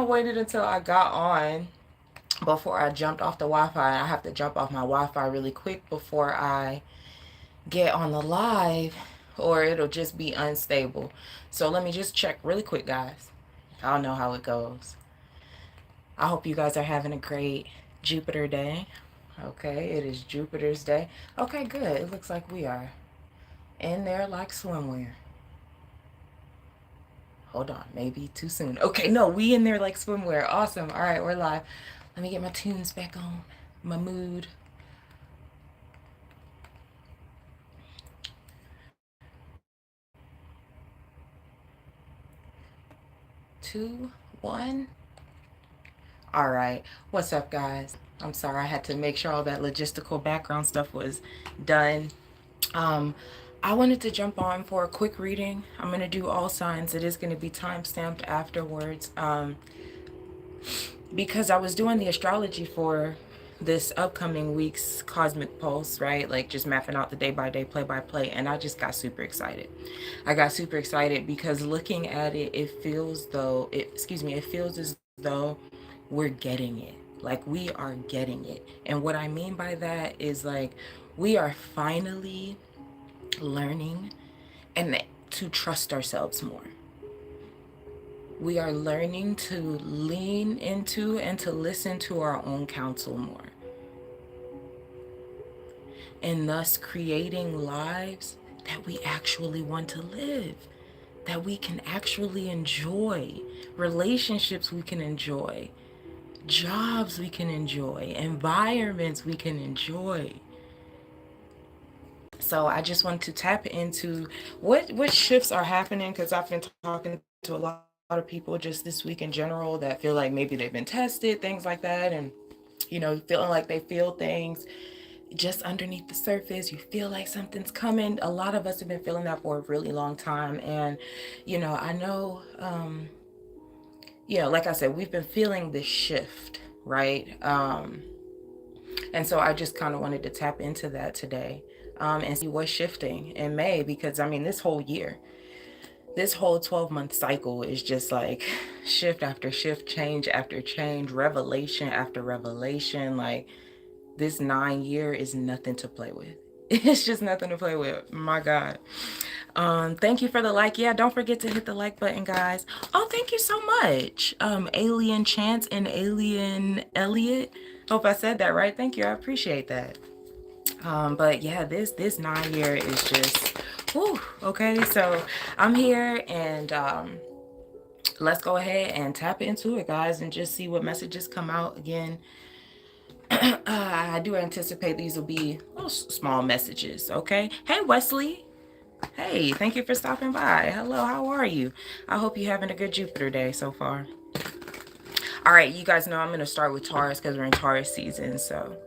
of waited until I got on before I jumped off the Wi-Fi. I have to jump off my Wi-Fi really quick before I get on the live, or it'll just be unstable. So let me just check really quick, guys. Y'all know how it goes. I hope you guys are having a great Jupiter day. Okay, it is Jupiter's day. Okay, good. It looks like we are in there like swimwear. Hold on, maybe too soon. Okay, no, we in there like swimwear. Awesome. All right, we're live. Let me get my tunes back on. My mood. 2, 1. All right, what's up, guys? I'm sorry, I had to make sure all that logistical background stuff was done. I wanted to jump on for a quick reading. I'm going to do all signs. It is going to be time stamped afterwards, because I was doing the astrology for this upcoming week's cosmic pulse, right? Like just mapping out the day by day, play by play, and I just got super excited. I got super excited because looking at it, it feels as though we're getting it. Like we are getting it. And what I mean by that is like we are finally learning and to trust ourselves more. We are learning to lean into and to listen to our own counsel more. And thus creating lives that we actually want to live, that we can actually enjoy, relationships we can enjoy, jobs we can enjoy, environments we can enjoy. So I just want to tap into what shifts are happening, because I've been talking to a lot of people just this week in general that feel like maybe they've been tested, things like that, and you know, feeling like they feel things just underneath the surface. You feel like something's coming. A lot of us have been feeling that for a really long time, and you know, I know like I said, we've been feeling this shift, right? And so I just kind of wanted to tap into that today, and see what's shifting in May, because I mean, this whole year, this whole 12-month cycle is just like shift after shift, change after change, revelation after revelation. Like this 9 year is nothing to play with. It's just nothing to play with. My God. Thank you for the like. Yeah, don't forget to hit the like button, guys. Oh, thank you so much. Alien Chance and Alien Elliot. Hope I said that right. Thank you. I appreciate that. But yeah, this 9 year is just whew, okay. So I'm here, and let's go ahead and tap into it, guys, and just see what messages come out. Again, I do anticipate these will be little small messages. Okay. Hey, Wesley. Hey, thank you for stopping by. Hello, how are you? I hope you're having a good Jupiter day so far. All right, you guys know I'm going to start with Taurus because we're in Taurus season. So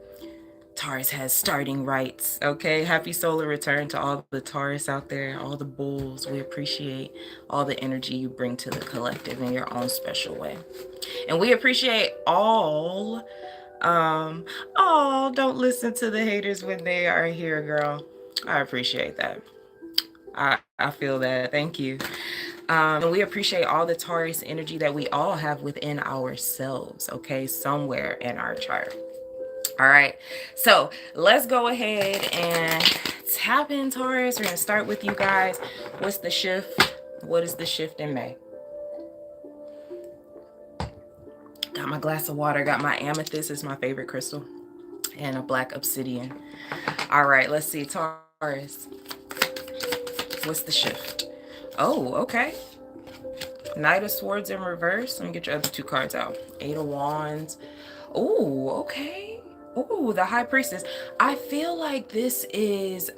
Taurus has starting rights. Okay, happy solar return to all the Taurus out there, all the bulls. We appreciate all the energy you bring to the collective in your own special way. And we appreciate all oh, don't listen to the haters when they are here, girl. I appreciate that. I feel that. Thank you. And we appreciate all the Taurus energy that we all have within ourselves, okay, somewhere in our chart. All right, so let's go ahead and tap in, Taurus. We're going to start with you guys. What's the shift? What is the shift in May? Got my glass of water, got my amethyst, is my favorite crystal, and a black obsidian. All right, let's see, Taurus. What's the shift? Oh, okay. Knight of Swords in reverse. Let me get your other two cards out. Eight of Wands. Oh, okay. Oh, the High Priestess. I feel like this is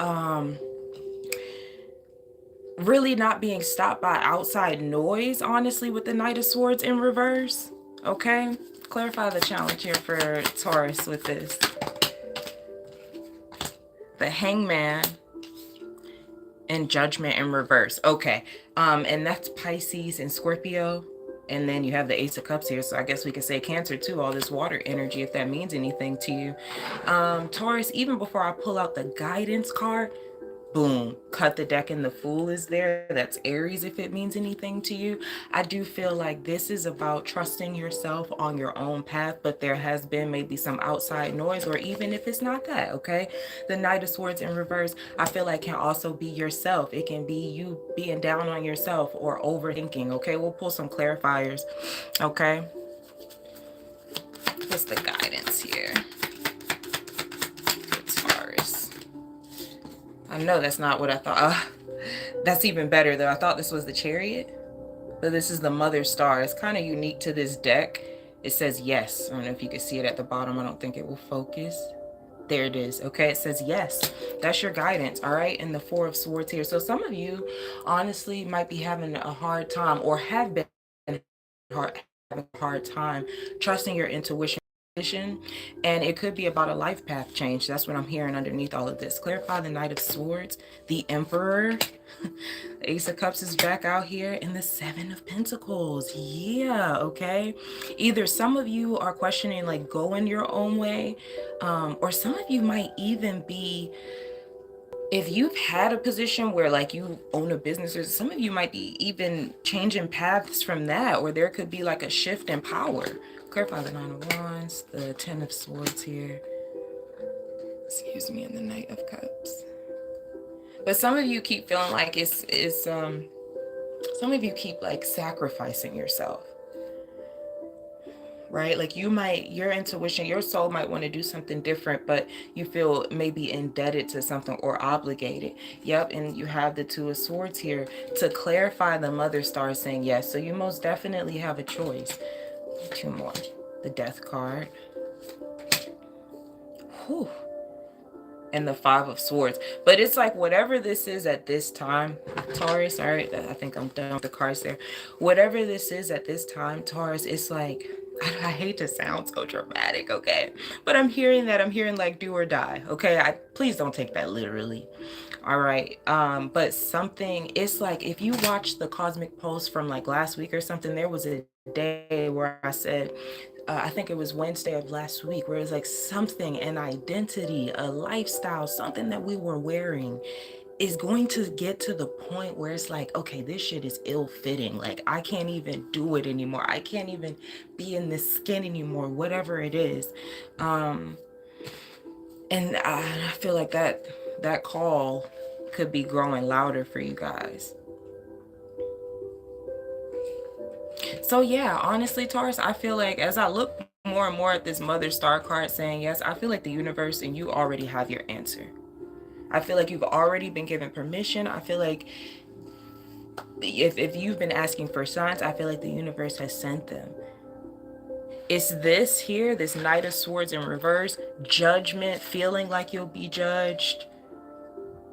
really not being stopped by outside noise, honestly, with the Knight of Swords in reverse. Okay, clarify the challenge here for Taurus with this. The Hangman and Judgment in reverse. Okay, and that's Pisces and Scorpio. And then you have the Ace of Cups here, so I guess we could say Cancer too, all this water energy, if that means anything to you. Taurus, even before I pull out the guidance card, boom, cut the deck and the Fool is there. That's Aries if it means anything to you. I do feel like this is about trusting yourself on your own path, but there has been maybe some outside noise, or even if it's not that, okay? The Knight of Swords in reverse, I feel like can also be yourself. It can be you being down on yourself or overthinking, okay? We'll pull some clarifiers, okay? What's the guidance here for Taurus? I know that's not what I thought. That's even better though. I thought this was the Chariot, but this is the Mother Star. It's kind of unique to this deck. It says yes. I don't know if you can see it at the bottom. I don't think it will focus. There it is. Okay, it says yes. That's your guidance, all right? And the Four of Swords here. So some of you honestly might be having a hard time, or have been having a hard time trusting your intuition. And it could be about a life path change. That's what I'm hearing underneath all of this. Clarify the Knight of Swords, the Emperor, the Ace of Cups is back out here, and the Seven of Pentacles. Yeah, okay. Either some of you are questioning like going your own way, or some of you might even be, if you've had a position where like you own a business, or some of you might be even changing paths from that, or there could be like a shift in power. Clarify the Nine of Wands, the Ten of Swords here. Excuse me, and the Knight of Cups. But some of you keep feeling like some of you keep like sacrificing yourself. Right? Like you might, your intuition, your soul might want to do something different, but you feel maybe indebted to something or obligated. Yep. And you have the Two of Swords here to clarify the Mother Star saying yes. So you most definitely have a choice. Two more. The Death card. Whew. And the Five of Swords. But it's like whatever this is at this time, Taurus, all right, I think I'm done with the cards there. Whatever this is at this time, Taurus, it's like, I hate to sound so dramatic, okay? But I'm hearing like do or die, okay? Please don't take that literally. All right. But something, it's like if you watch the Cosmic Pulse from like last week or something, there was a day where I said, I think it was Wednesday of last week, where it's like something, an identity, a lifestyle, something that we were wearing is going to get to the point where it's like, okay, this shit is ill-fitting. Like I can't even do it anymore. I can't even be in this skin anymore, whatever it is. And I feel like that call could be growing louder for you guys. So yeah, honestly, Taurus, I feel like as I look more and more at this Mother Star card saying yes, I feel like the universe and you already have your answer. I feel like you've already been given permission. I feel like if you've been asking for signs, I feel like the universe has sent them. It's this here, this Knight of Swords in reverse, judgment, feeling like you'll be judged.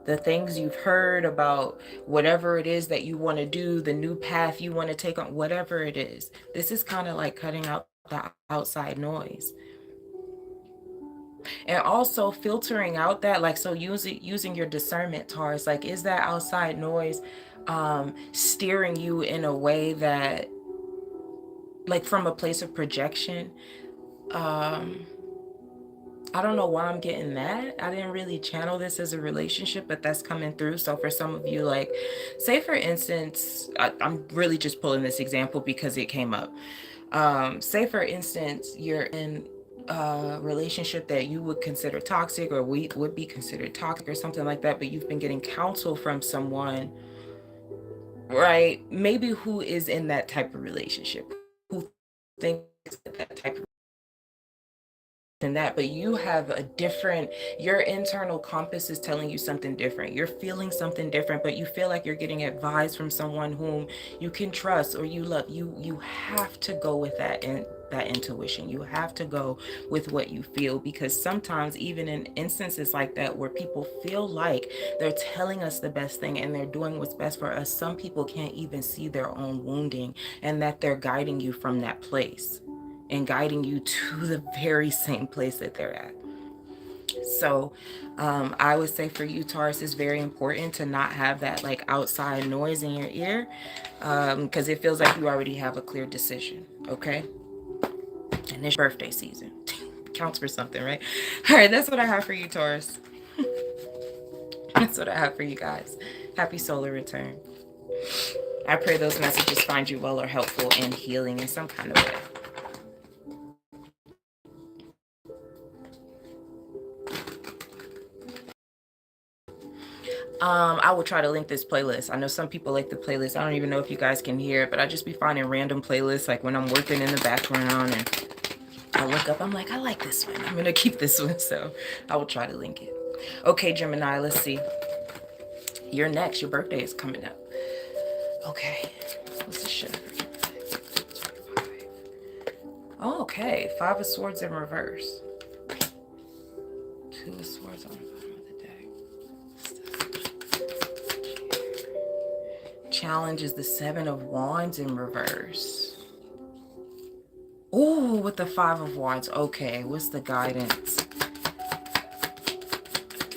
The things you've heard about, whatever it is that you want to do, the new path you want to take on, whatever it is. This is kind of like cutting out the outside noise. And also filtering out that, like, so using your discernment, Taurus, like, is that outside noise steering you in a way that, like, from a place of projection? I don't know why I'm getting that. I didn't really channel this as a relationship, but that's coming through. So for some of you, like, say for instance, I'm really just pulling this example because it came up. Say for instance, you're in a relationship that you would consider toxic, or we would be considered toxic or something like that, but you've been getting counsel from someone, right? Maybe who is in that type of relationship, who thinks that type of than that, but you have a different, your internal compass is telling you something different. You're feeling something different, but you feel like you're getting advice from someone whom you can trust or you love. You have to go with that, and that intuition. You have to go with what you feel, because sometimes even in instances like that where people feel like they're telling us the best thing and they're doing what's best for us, some people can't even see their own wounding, and that they're guiding you from that place and guiding you to the very same place that they're at. So I would say for you, Taurus, it's very important to not have that like outside noise in your ear, because it feels like you already have a clear decision, okay? And it's birthday season. Counts for something, right? All right, that's what I have for you, Taurus. That's what I have for you guys. Happy solar return. I pray those messages find you well or helpful and healing in some kind of way. I will try to link this playlist. I know some people like the playlist. I don't even know if you guys can hear it, but I just be finding random playlists like when I'm working in the background and I look up, I'm like, I like this one. I'm going to keep this one. So I will try to link it. Okay, Gemini, let's see. You're next. Your birthday is coming up. Okay. What's the shit? Oh, okay. 5 of Swords in reverse. 2 of Swords on the bottom of the deck. Challenge is the 7 of Wands in reverse. Ooh, with the 5 of Wands. Okay, what's the guidance?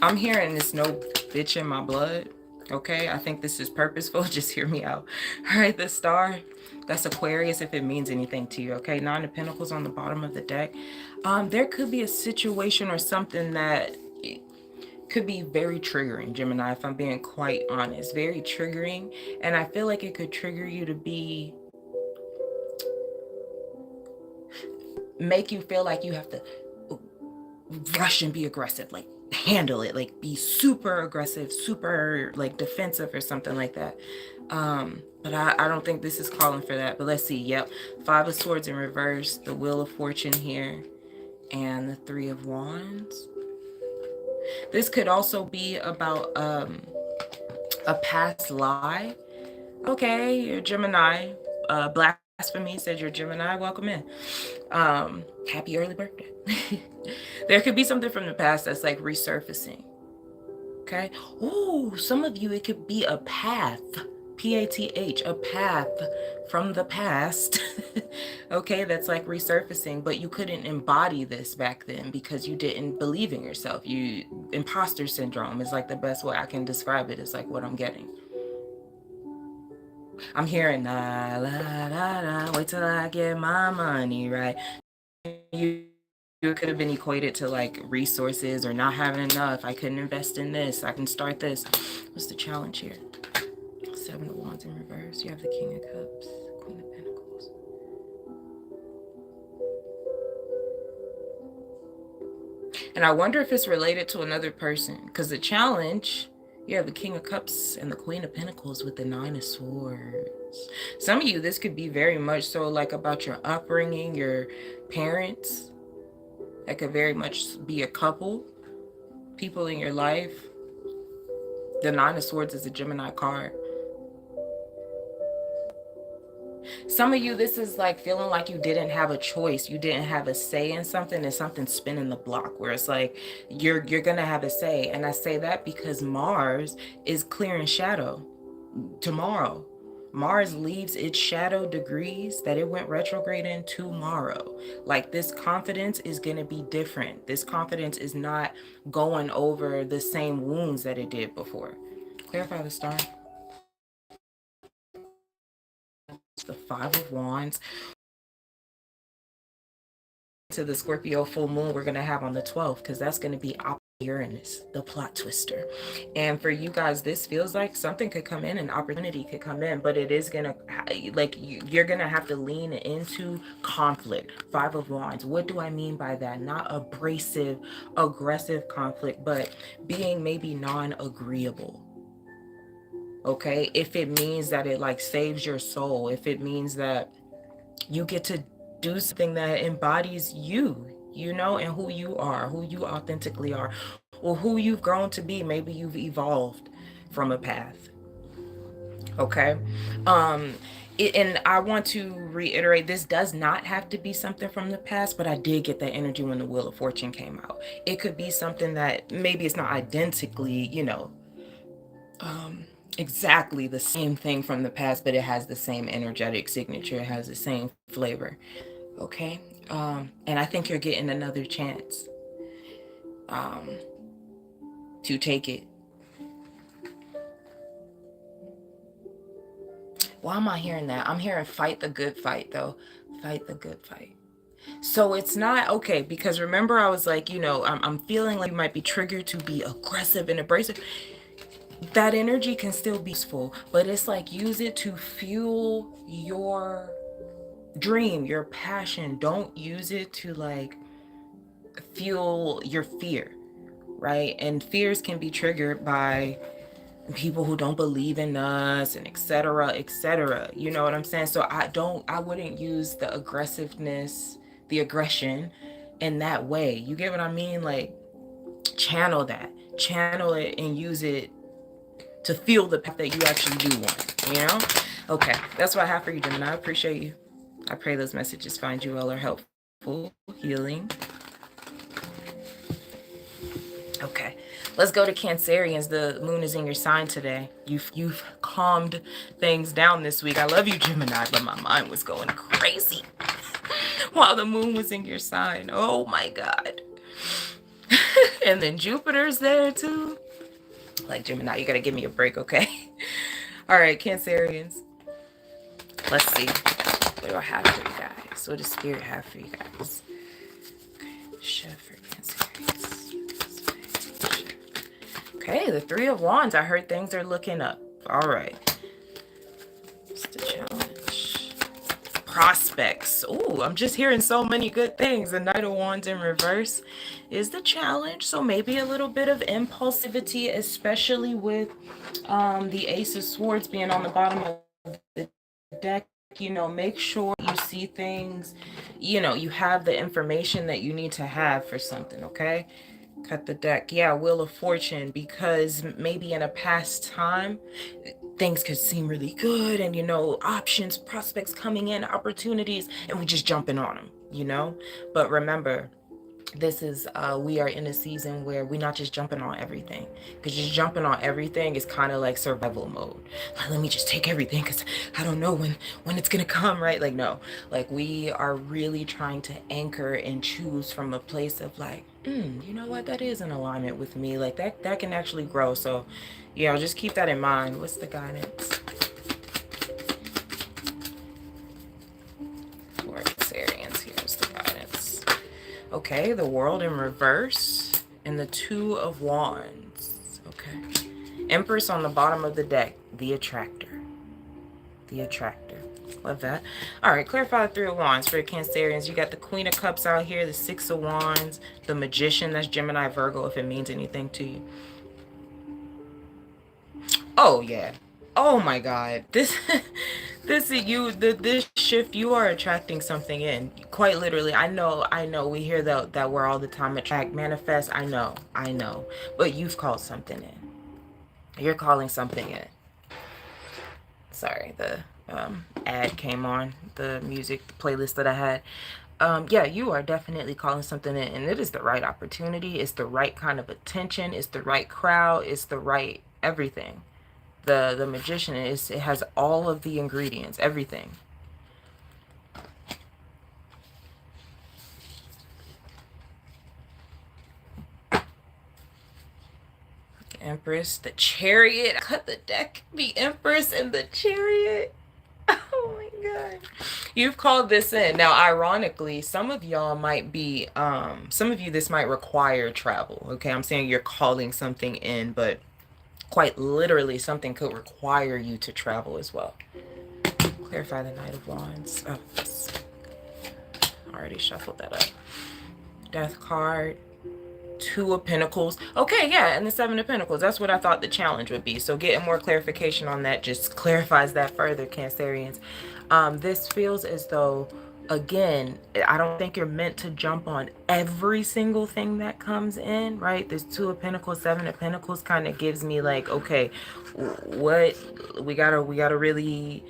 I'm hearing this no bitch in my blood. Okay, I think this is purposeful. Just hear me out. All right, the star, that's Aquarius if it means anything to you. Okay, 9 of Pentacles on the bottom of the deck. There could be a situation or something that could be very triggering, Gemini, if I'm being quite honest. Very triggering. And I feel like it could trigger you to make you feel like you have to rush and be aggressive, like handle it, like be super aggressive, super like defensive or something like that. But I don't think this is calling for that. But let's see. Yep, 5 of Swords in reverse, the Wheel of Fortune here, and the 3 of Wands. This could also be about a past lie. Okay, you're Gemini. Blasphemy says you're Gemini. Welcome in. Happy early birthday. There could be something from the past that's like resurfacing. Okay. Oh, some of you, it could be a path. P-A-T-H, a path from the past. Okay, that's like resurfacing, but you couldn't embody this back then because you didn't believe in yourself. Imposter syndrome is like the best way I can describe it. It's like what I'm getting. I'm hearing la la la la, wait till I get my money, right? You could have been equated to like resources or not having enough. I couldn't invest in this. I can start this. What's the challenge here? 7 of Wands in reverse. You have the King of Cups, Queen of Pentacles. And I wonder if it's related to another person, because the challenge, you have the King of Cups and the Queen of Pentacles with the 9 of Swords. Some of you, this could be very much so like about your upbringing, your parents. That could very much be a couple, people in your life. The 9 of Swords is a Gemini card. Some of you, this is like feeling like you didn't have a choice. You didn't have a say in something, and something's spinning the block where it's like you're gonna have a say. And I say that because Mars is clearing shadow tomorrow. Mars leaves its shadow degrees that it went retrograde in tomorrow. Like this confidence is going to be different. This confidence is not going over the same wounds that it did before. Clarify the star. The 5 of Wands. To the Scorpio full moon we're going to have on the 12th, because that's going to be Uranus, the plot twister. And for you guys, this feels like something could come in, an opportunity could come in, but it is gonna, like, you're gonna have to lean into conflict. 5 of Wands. What do I mean by that? Not abrasive, aggressive conflict, but being maybe non-agreeable. Okay, if it means that it like saves your soul, if it means that you get to do something that embodies you know, and who you are, who you authentically are, or who you've grown to be. Maybe you've evolved from a path. Okay. And I want to reiterate, this does not have to be something from the past, but I did get that energy when the Wheel of Fortune came out. It could be something that maybe it's not identically, you know, exactly the same thing from the past, but it has the same energetic signature. It has the same flavor. Okay. And I think you're getting another chance to take it. Why am I hearing that? I'm hearing fight the good fight, though. Fight the good fight. So it's not okay, because remember I was like, you know, I'm feeling like you might be triggered to be aggressive and abrasive. that energy can still be useful, but it's like use it to fuel your dream, your passion. Don't use it to like fuel your fear, right? And fears can be triggered by people who don't believe in us and etc etc, you know what I'm saying? So I wouldn't use the aggressiveness, the aggression in that way, you get what I mean? Like channel that, channel it and use it to feel the path that you actually do want, you know? Okay, that's what I have for you, Gemini. I appreciate you. I pray those messages find you well or helpful, healing. Okay, let's go to Cancerians. The moon is in your sign today. You've calmed things down this week. I love you, Gemini, but my mind was going crazy while the moon was in your sign. Oh my God. And then Jupiter's there too. Like, Gemini, you gotta give me a break, okay? All right, Cancerians. Let's see. What do I have for you guys? What does Spirit have for you guys? Okay, Chef for Cancerians. Okay, the Three of Wands. I heard things are looking up. All right. What's the challenge? Prospects. Ooh, I'm just hearing so many good things. The Knight of Wands in reverse is the challenge. So maybe a little bit of impulsivity, especially with the Ace of Swords being on the bottom of the deck. You know, make sure you see things, you know, you have the information that you need to have for something, okay? Cut the deck. Yeah, Wheel of Fortune, because maybe in a past time things could seem really good and, you know, options, prospects coming in, opportunities, and we just jumping on them, you know? But remember, this is we are in a season where we're not just jumping on everything, because just jumping on everything is kind of like survival mode. Like, let me just take everything because I don't know when it's gonna come, right? Like, no, like we are really trying to anchor and choose from a place of like, you know what, that is in alignment with me, like that can actually grow. So yeah, just keep that in mind. What's the guidance for Cancerians? Here's the guidance. Okay, the World in reverse and the Two of Wands. Okay. Empress on the bottom of the deck, the Attractor. The Attractor. Love that. All right, clarify the Three of Wands for Cancerians. You got the Queen of Cups out here, the Six of Wands, the Magician, that's Gemini, Virgo, if it means anything to you. Oh, yeah. Oh my God. This this is you, this shift, you are attracting something in. Quite literally. I know, we hear that word all the time, attract, manifest. I know. But you've called something in. You're calling something in. Sorry, the ad came on, the music playlist that I had. Yeah, you are definitely calling something in, and it is the right opportunity. It's the right kind of attention. It's the right crowd. It's the right everything. The Magician is, it has all of the ingredients, everything. Empress, the Chariot. I cut the deck. The Empress and the Chariot. Oh my God. You've called this in. Now, ironically, some of y'all might be, some of you, this might require travel. Okay, I'm saying you're calling something in, but quite literally something could require you to travel as well. Clarify the Knight of Wands. Oh, yes. Already shuffled that up. Death card. Two of Pentacles. Okay, yeah, and the Seven of Pentacles. That's what I thought the challenge would be. So getting more clarification on that just clarifies that further, Cancerians. This feels as though, again, I don't think you're meant to jump on every single thing that comes in, right? This Two of Pentacles, Seven of Pentacles kind of gives me like, okay, what we gotta really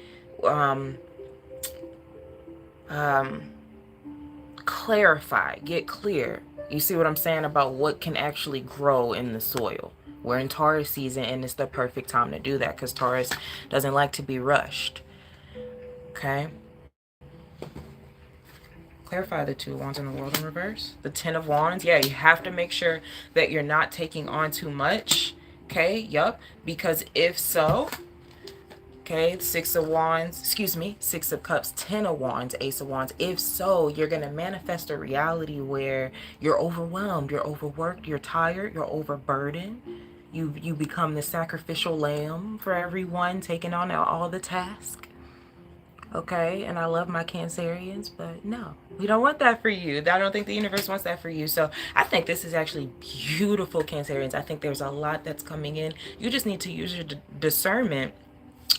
clarify, get clear. You see what I'm saying about what can actually grow in the soil? We're in Taurus season, and it's the perfect time to do that because Taurus doesn't like to be rushed. Okay. Clarify the Two of Wands in the World in reverse. The Ten of Wands. Yeah, you have to make sure that you're not taking on too much. Okay. Yup. Because if so, okay, Six of Wands, excuse me, Six of Cups, Ten of Wands, Ace of Wands. If so, you're going to manifest a reality where you're overwhelmed, you're overworked, you're tired, you're overburdened. You become the sacrificial lamb for everyone, taking on all the tasks. Okay, and I love my Cancerians, but no, we don't want that for you. I don't think the universe wants that for you. So I think this is actually beautiful, Cancerians. I think there's a lot that's coming in. You just need to use your discernment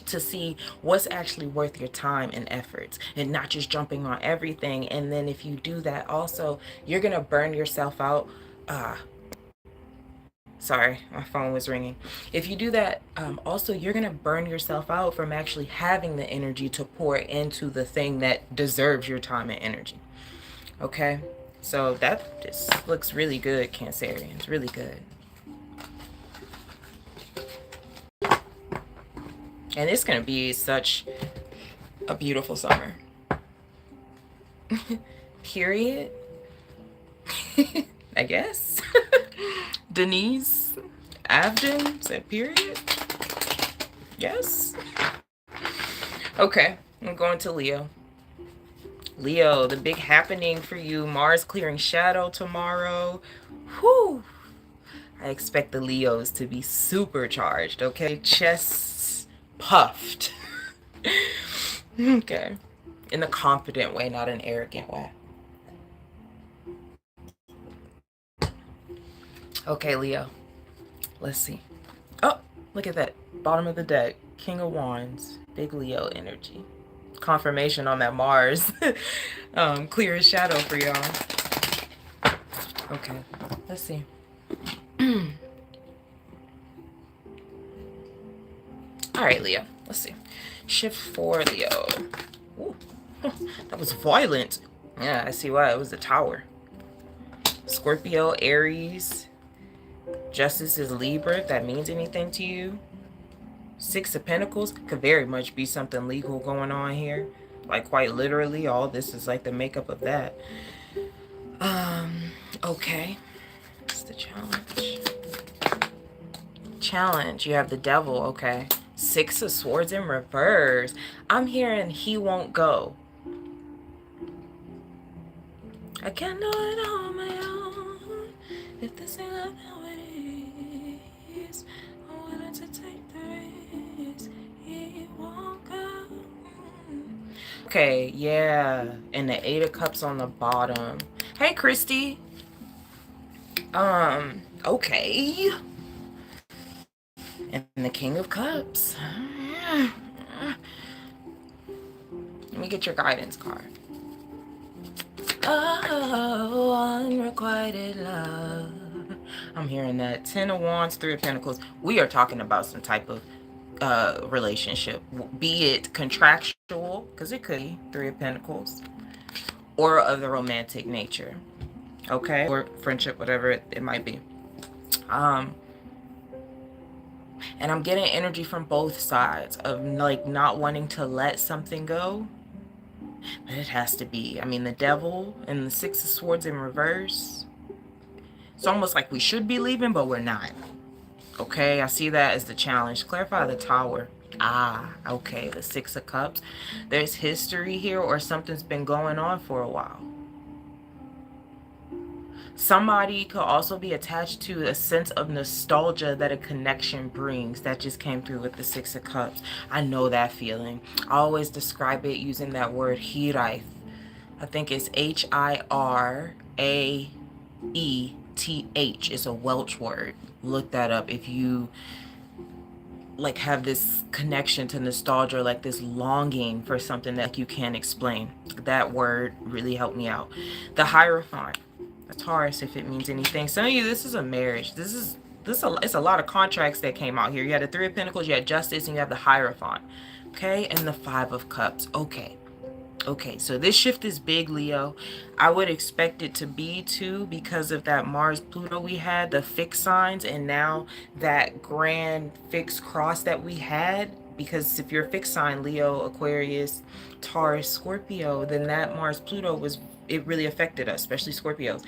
to see what's actually worth your time and efforts, and not just jumping on everything. And then if you do that also, you're gonna burn yourself out. Sorry, my phone was ringing. If you do that, also, you're going to burn yourself out from actually having the energy to pour into the thing that deserves your time and energy. Okay? So that just looks really good, Cancerians. Really good. And it's going to be such a beautiful summer. Period. I guess. Denise Avden said period. Yes. Okay, I'm going to Leo. Leo, the big happening for you. Mars clearing shadow tomorrow. Whew. I expect the Leos to be supercharged, okay? Chests puffed. Okay. In a confident way, not an arrogant way. Okay, Leo. Let's see. Oh, look at that. Bottom of the deck. King of Wands. Big Leo energy. Confirmation on that Mars. Clear as shadow for y'all. Okay. Let's see. All right, Leo. Let's see. Shift 4, Leo. Ooh. That was violent. Yeah, I see why. It was the Tower. Scorpio, Aries. Justice is Libra, if that means anything to you. 6 of Pentacles could very much be something legal going on here. Like, quite literally, all this is like the makeup of that. Okay. What's the challenge? Challenge. You have the Devil, okay. 6 of Swords in reverse. I'm hearing he won't go. I can't do it on my own. If this ain't love, how it is. I'm willing to take the risk. He won't go. Okay, yeah. And the 8 of Cups on the bottom. Hey, Christy. Okay. And the King of Cups. Let me get your guidance card. Oh, unrequited love. I'm hearing that. 10 of Wands, 3 of Pentacles. We are talking about some type of relationship, be it contractual, because it could be 3 of Pentacles, or of the romantic nature, okay, or friendship, whatever it might be. And I'm getting energy from both sides of like not wanting to let something go, but it has to be. I mean, the Devil and the 6 of Swords in reverse, it's almost like we should be leaving, but we're not. Okay, I see that as the challenge. Clarify the Tower. Ah, okay, the 6 of Cups. There's history here, or something's been going on for a while. Somebody could also be attached to a sense of nostalgia that a connection brings. That just came through with the 6 of Cups. I know that feeling. I always describe it using that word hiraeth. I think it's H-I-R-A-E-T-H. It's a Welsh word. Look that up if you like have this connection to nostalgia, like this longing for something that you can't explain. That word really helped me out. The Hierophant. A Taurus, if it means anything. Some of you, this is a marriage. It's a lot of contracts that came out here. You had the 3 of Pentacles, you had Justice, and you have the Hierophant. Okay, and the 5 of Cups. Okay, so this shift is big, Leo. I would expect it to be too, because of that Mars Pluto we had, the fixed signs, and now that grand fixed cross that we had. Because if you're a fixed sign, Leo, Aquarius, Taurus, Scorpio, then that Mars Pluto it really affected us, especially Scorpios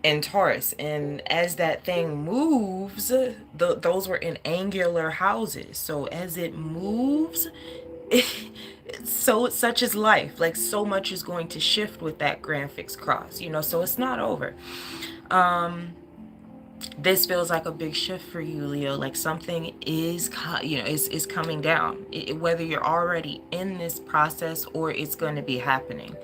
and Taurus. And as that thing moves, those were in angular houses. So as it moves, so such is life. Like, so much is going to shift with that grand fixed cross, you know, so it's not over. This feels like a big shift for you, Leo. Like something is, is coming down. Whether you're already in this process or it's going to be happening.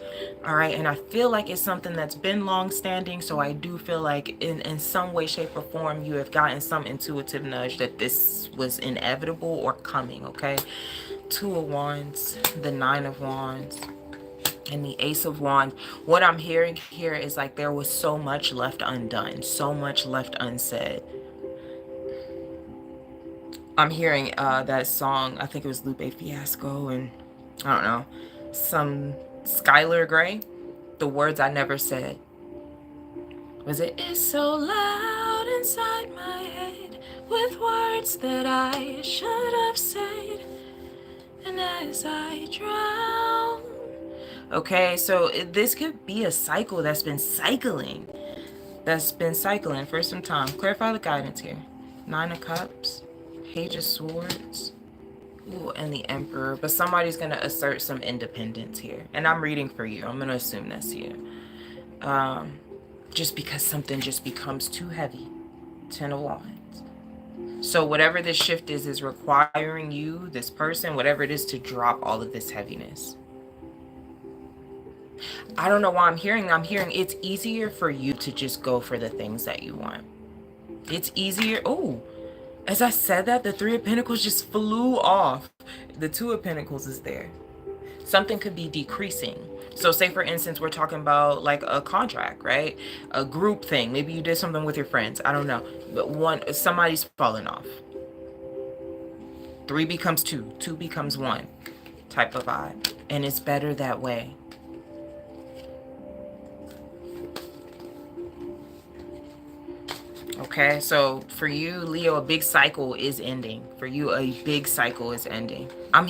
All right. And I feel like it's something that's been long standing. So I do feel like in some way, shape, or form, you have gotten some intuitive nudge that this was inevitable or coming. Okay. Two of Wands, the Nine of Wands, and the Ace of Wands. What I'm hearing here is like there was so much left undone, so much left unsaid. I'm hearing that song, I think it was Lupe Fiasco and I don't know, some Skylar Grey, The Words I Never Said. Was it? It's so loud inside my head with words that I should have said, and as I drown. Okay, so this could be a cycle that's been cycling. For some time. Clarify the guidance here. Nine of Cups, Page of Swords, ooh, and the Emperor. But somebody's going to assert some independence here. And I'm reading for you. I'm going to assume that's you. Just because something just becomes too heavy. Ten of Wands. So whatever this shift is requiring you, this person, whatever it is, to drop all of this heaviness. I don't know why I'm hearing it's easier for you to just go for the things that you want. It's easier. Oh, as I said that, the Three of Pentacles just flew off. The Two of Pentacles is there. Something could be decreasing. So say, for instance, we're talking about like a contract, right? A group thing. Maybe you did something with your friends. I don't know. But somebody's falling off. Three becomes two. Two becomes one type of vibe. And it's better that way. Okay, so for you, Leo, a big cycle is ending. For you, a big cycle is ending. I'm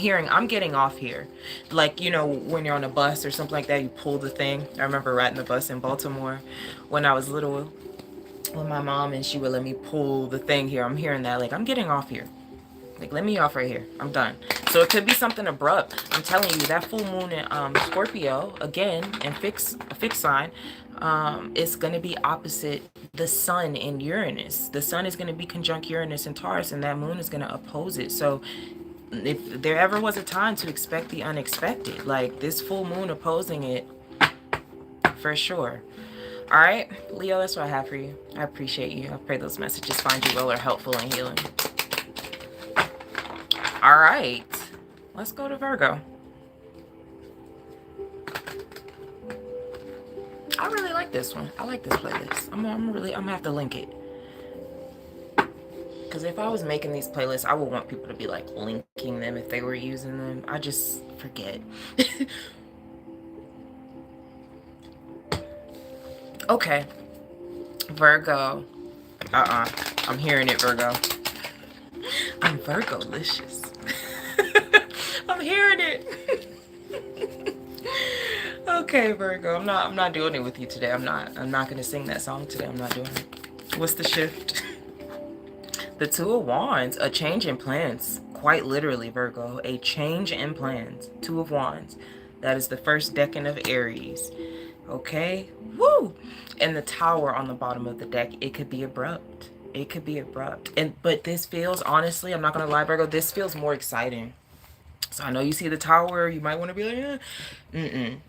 getting off here. Like, you know, when you're on a bus or something like that, you pull the thing. I remember riding the bus in Baltimore when I was little with my mom, and she would let me pull the thing here. I'm hearing that, like, I'm getting off here. Like, let me off right here. I'm done. So it could be something abrupt. I'm telling you, that full moon in Scorpio, again, and a fixed sign, it's going to be opposite the sun in Uranus. The sun is going to be conjunct Uranus and Taurus, and that moon is going to oppose it. So if there ever was a time to expect the unexpected, like this full moon opposing it, for sure. All right, Leo, that's what I have for you. I appreciate you. I pray those messages find you well or helpful and healing. All right, let's go to Virgo. I really like this one. I like this playlist. I'm gonna have to link it. Because if I was making these playlists, I would want people to be like linking them if they were using them. I just forget. Okay. Virgo. I'm hearing it, Virgo. I'm Virgo-licious. I'm hearing it. Okay, Virgo. I'm not doing it with you today. I'm not gonna sing that song today. I'm not doing it. What's the shift? The Two of Wands, a change in plans. Quite literally, Virgo. A change in plans. Two of Wands. That is the first decan of Aries. Okay? Woo! And the Tower on the bottom of the deck. It could be abrupt. It could be abrupt. But this feels, honestly, I'm not gonna lie, Virgo, this feels more exciting. So I know you see the Tower, you might want to be like,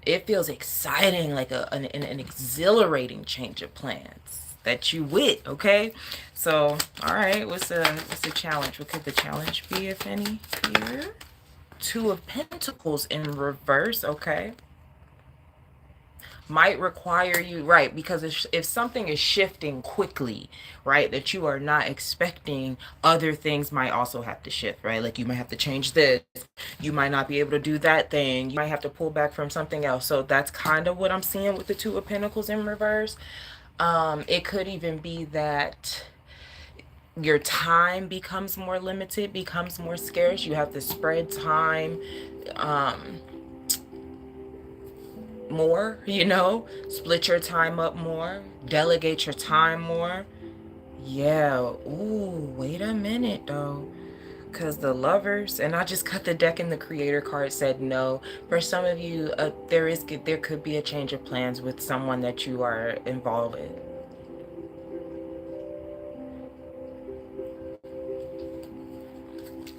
It feels exciting, like an exhilarating change of plans that you with, okay? So, all right, what's the challenge? What could the challenge be, if any, here? Two of Pentacles in reverse, okay? Might require you, right, because if something is shifting quickly, right, that you are not expecting, other things might also have to shift, right? Like you might have to change this, you might not be able to do that thing, you might have to pull back from something else. So that's kind of what I'm seeing with the Two of Pentacles in reverse. It could even be that your time becomes more limited, becomes more scarce. You have to spread time more, you know, split your time up more, delegate your time more. Yeah. Ooh, wait a minute though, because the Lovers, and I just cut the deck and the Creator card said no. For some of you, there could be a change of plans with someone that you are involved with.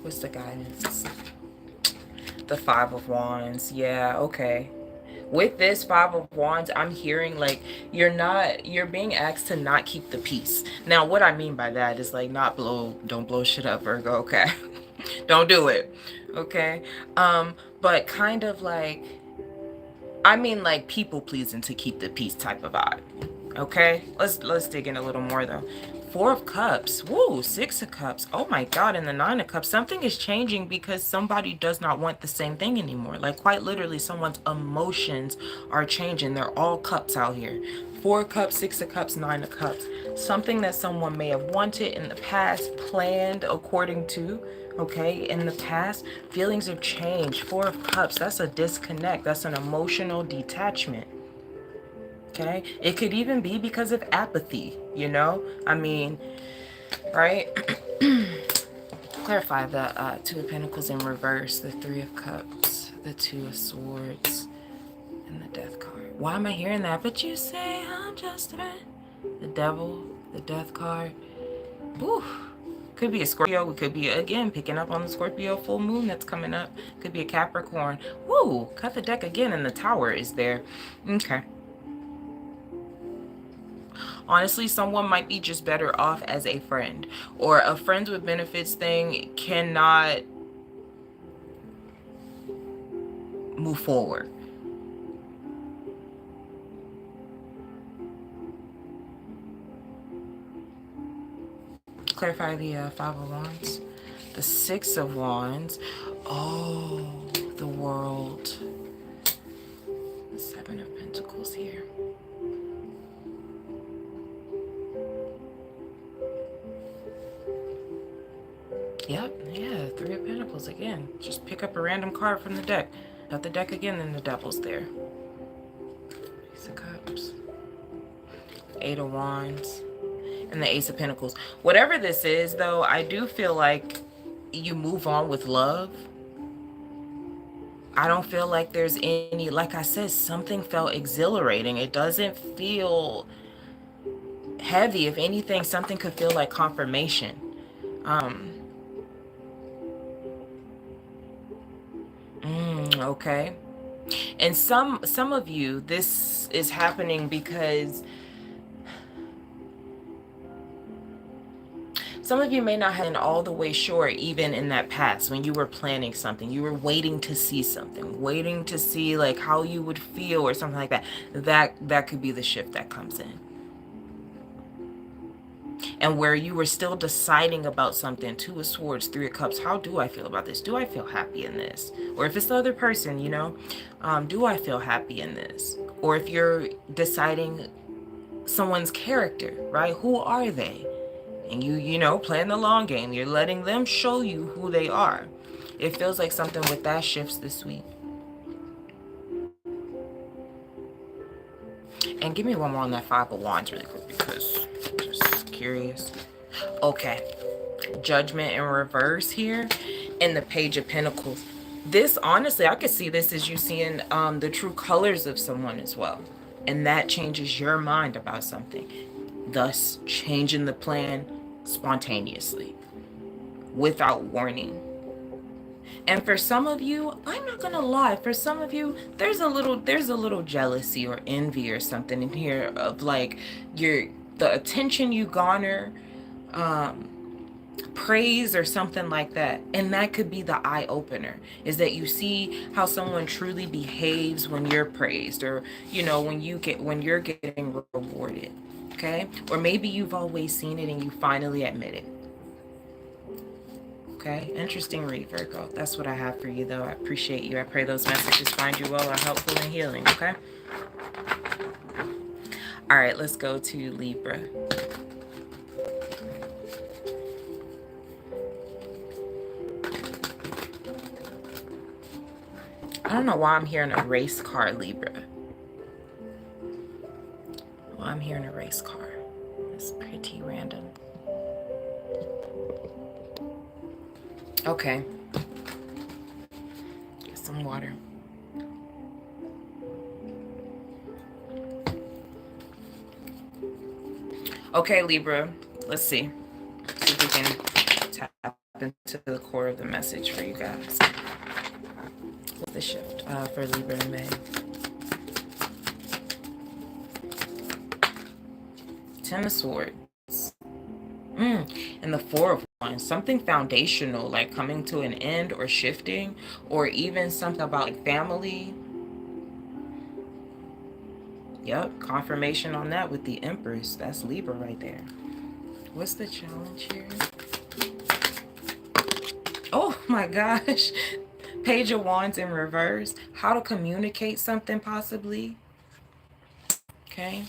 What's the guidance? The Five of Wands. Yeah, okay. With this Five of Wands, I'm hearing like you're being asked to not keep the peace. Now, what I mean by that is like don't blow shit up, Virgo, okay? Don't do it. Okay? But kind of like, I mean like people pleasing to keep the peace type of vibe. Okay, let's dig in a little more though. Four of Cups. Woo, Six of Cups. Oh my God, and the Nine of Cups. Something is changing because somebody does not want the same thing anymore. Like quite literally, someone's emotions are changing. They're all cups out here. Four of Cups, Six of Cups, Nine of Cups. Something that someone may have wanted in the past, planned according to, okay, in the past, feelings have changed. Four of Cups, that's a disconnect. That's an emotional detachment. Okay, it could even be because of apathy, you know, I mean, right? Clarify the Two of Pentacles in reverse, the Three of Cups, the Two of Swords, and the Death card. Why am I hearing that? But you say I'm just a man. The Devil, the Death card. Ooh, could be a Scorpio. We could be, again, picking up on the Scorpio full moon that's coming up. Could be a Capricorn. Woo, cut the deck again, and the Tower is there. Okay. Honestly, someone might be just better off as a friend, or a friends with benefits thing cannot move forward. Clarify the Five of Wands, the Six of Wands. Oh, the World, the Seven of Pentacles here. Yep, yeah, Three of Pentacles again. Just pick up a random card from the deck. Got the deck again, then the Devil's there. Ace of Cups, Eight of Wands, and the Ace of Pentacles. Whatever this is, though, I do feel like you move on with love. I don't feel like there's any, like I said, something felt exhilarating. It doesn't feel heavy. If anything, something could feel like confirmation. Okay. And some of you, this is happening because some of you may not have been all the way sure, even in that past, when you were planning something, you were waiting to see something, waiting to see like how you would feel or something like that. That could be the shift that comes in. And where you were still deciding about something, Two of Swords, Three of Cups, how do I feel about this? Do I feel happy in this? Or if it's the other person, you know, do I feel happy in this? Or if you're deciding someone's character, right? Who are they? And you know, playing the long game. You're letting them show you who they are. It feels like something with that shifts this week. And give me one more on that Five of Wands really quick, because I'm just curious. Okay. Judgment in reverse here, and the Page of Pentacles. This, honestly, I could see this as you seeing the true colors of someone as well. And that changes your mind about something, thus changing the plan spontaneously, without warning. And for some of you, I'm not gonna lie, for some of you, there's a little jealousy or envy or something in here of like the attention you garner, praise or something like that. And that could be the eye opener, is that you see how someone truly behaves when you're praised, or you know, when you're getting rewarded. Okay, or maybe you've always seen it and you finally admit it. Okay, interesting read, Virgo. That's what I have for you, though. I appreciate you. I pray those messages find you well, are helpful and healing. Okay. All right, let's go to Libra. I don't know why I'm hearing a race car, Libra. Well, I'm hearing a race car. It's pretty random. Okay. Get some water. Okay, Libra. Let's see. See if we can tap into the core of the message for you guys. What's the shift for Libra in May? 10 of Swords. And the Four of Wands. Something foundational, like coming to an end or shifting, or even something about like family. Yep, confirmation on that with the Empress. That's Libra right there. What's the challenge here? Oh my gosh. Page of Wands in reverse. How to communicate something possibly. Okay.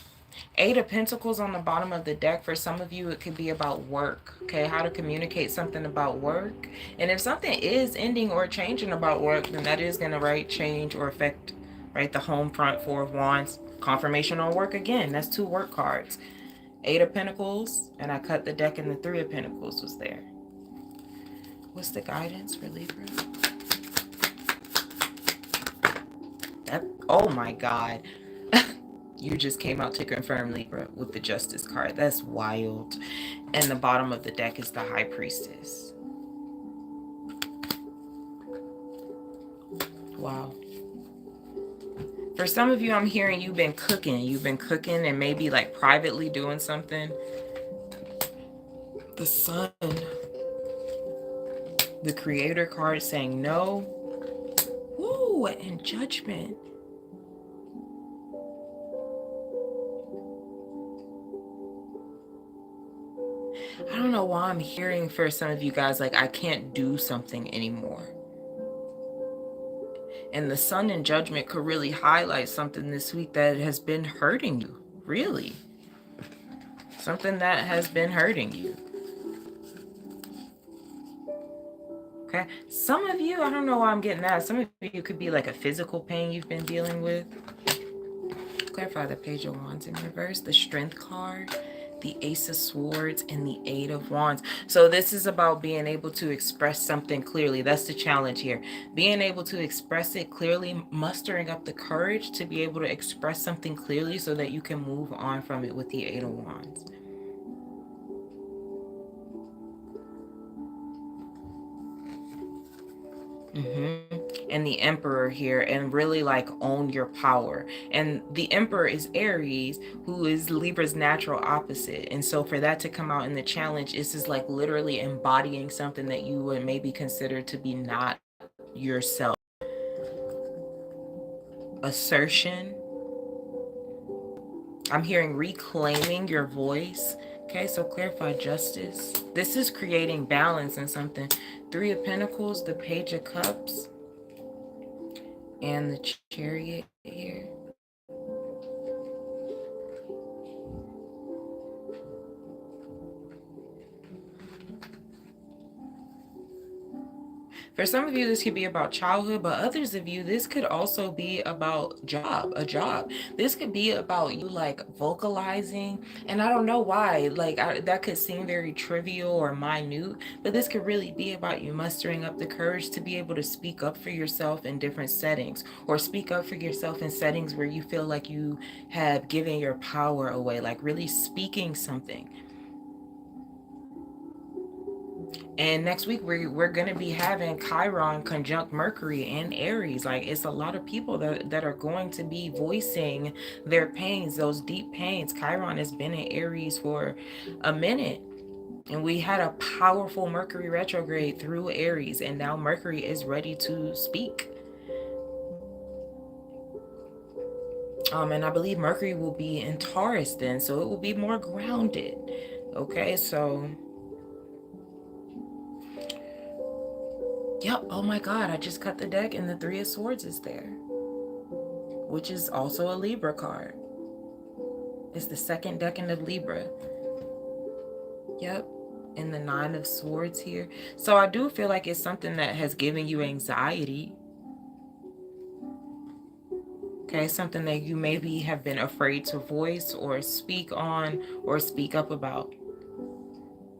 Eight of Pentacles on the bottom of the deck. For some of you, it could be about work. Okay, how to communicate something about work. And if something is ending or changing about work, then that is going to, right, change or affect, right, the home front. Four of Wands. Confirmation on work again. That's 2 work cards. Eight of Pentacles. And I cut the deck and the Three of Pentacles was there. What's the guidance for Libra? Oh my God. You just came out to confirm, Libra, with the Justice card. That's wild. And the bottom of the deck is the High Priestess. Wow. For some of you, I'm hearing you've been cooking. You've been cooking and maybe like privately doing something. The Sun. The Creator card saying no. Woo, and Judgment. I don't know why I'm hearing for some of you guys like I can't do something anymore. And the Sun and Judgment could really highlight something this week that has been hurting you. Really. Something that has been hurting you. Okay. Some of you, I don't know why I'm getting that. Some of you could be like a physical pain you've been dealing with. Clarify the Page of Wands in reverse. The Strength card. The Ace of Swords and the Eight of Wands. So this is about being able to express something clearly. That's the challenge here. Being able to express it clearly, mustering up the courage to be able to express something clearly so that you can move on from it with the Eight of Wands. And the Emperor here, and really like own your power. And the Emperor is Aries, who is Libra's natural opposite. And so for that to come out in the challenge, this is like literally embodying something that you would maybe consider to be not yourself. Assertion. I'm hearing reclaiming your voice. Okay, so clarify Justice. This is creating balance in something. Three of Pentacles, the Page of Cups, and the Chariot here. For some of you, this could be about childhood, but others of you, this could also be about a job. This could be about you like vocalizing, and I don't know why, like that could seem very trivial or minute, but this could really be about you mustering up the courage to be able to speak up for yourself in different settings, or speak up for yourself in settings where you feel like you have given your power away, like really speaking something. And next week, we're going to be having Chiron conjunct Mercury and Aries. Like, it's a lot of people that are going to be voicing their pains, those deep pains. Chiron has been in Aries for a minute. And we had a powerful Mercury retrograde through Aries. And now Mercury is ready to speak. And I believe Mercury will be in Taurus then. So it will be more grounded. Okay, so... Yep, oh my God, I just cut the deck and the Three of Swords is there. Which is also a Libra card. It's the second decan of Libra. Yep, and the Nine of Swords here. So I do feel like it's something that has given you anxiety. Okay, something that you maybe have been afraid to voice or speak on or speak up about.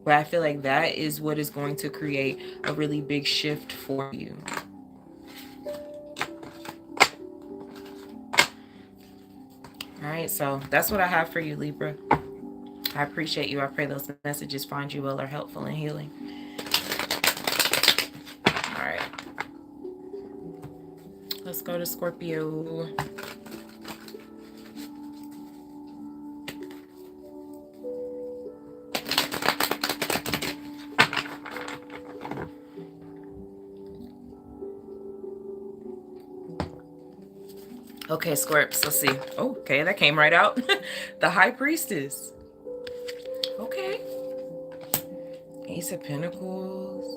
But I feel like that is what is going to create a really big shift for you. All right, so that's what I have for you, Libra. I appreciate you. I pray those messages find you well or helpful and healing. Let's go to Scorpio. Okay, Scorps, let's see. Oh, okay, that came right out. The High Priestess. Okay. Ace of Pentacles.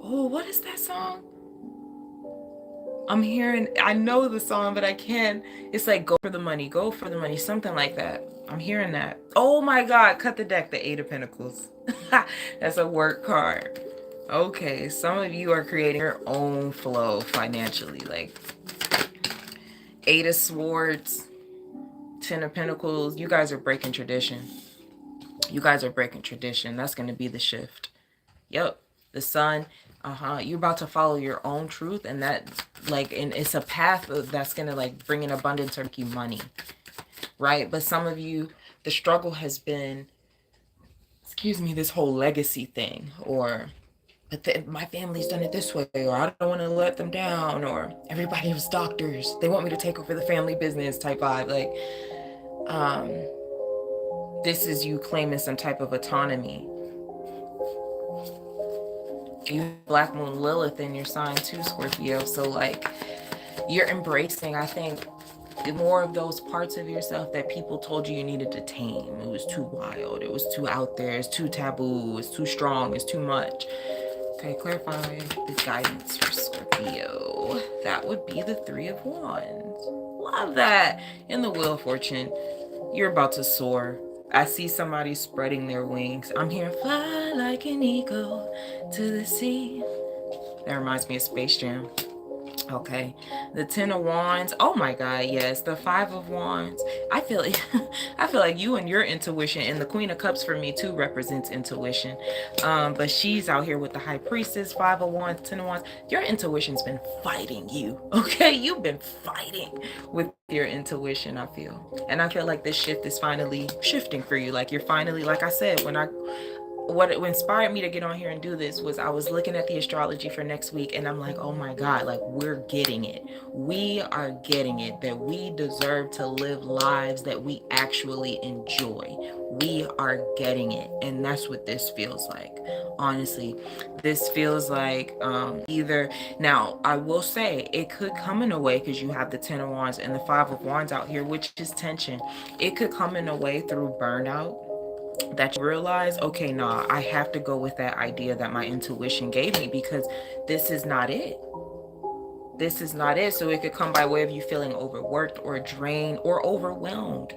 Oh, what is that song? I'm hearing, I know the song, but I can't. It's like, go for the money, something like that. I'm hearing that. Oh my God, cut the deck, the Eight of Pentacles. That's a work card. Okay, some of you are creating your own flow financially. Like Eight of Swords, Ten of Pentacles. You guys are breaking tradition. You guys are breaking tradition. That's going to be the shift. Yep. The Sun. You're about to follow your own truth, and that, like, and it's a path that's going to, like, bring in abundance or make you money. Right? But some of you, the struggle has been, excuse me, this whole legacy thing, or but my family's done it this way, or I don't want to let them down, or everybody was doctors, they want me to take over the family business type vibe. Like, this is you claiming some type of autonomy. You have Black Moon Lilith in your sign too, Scorpio. So like, you're embracing, I think, more of those parts of yourself that people told you needed to tame. It was too wild, it was too out there, it's too taboo, it's too strong, it's too much. Okay, clarify the guidance for Scorpio. That would be the Three of Wands. Love that. In the Wheel of Fortune, you're about to soar. I see somebody spreading their wings. I'm here, fly like an eagle to the sea. That reminds me of Space Jam. Okay, the Ten of Wands. Oh my God, yes. The Five of Wands. I feel like you and your intuition, and the Queen of Cups for me too represents intuition. But she's out here with the High Priestess, Five of Wands, Ten of Wands. Your intuition's been fighting you. Okay, you've been fighting with your intuition, I feel. And I feel like this shift is finally shifting for you. Like, you're finally, like I said, what inspired me to get on here and do this was I was looking at the astrology for next week, and I'm like, oh my God, like, we're getting it. We are getting it, that we deserve to live lives that we actually enjoy. We are getting it. And that's what this feels like. Honestly, this feels like either, now I will say it could come in a way, because you have the Ten of Wands and the Five of Wands out here, which is tension. It could come in a way through burnout, that you realize, okay, nah, I have to go with that idea that my intuition gave me, because this is not it. This is not it. So it could come by way of you feeling overworked or drained or overwhelmed.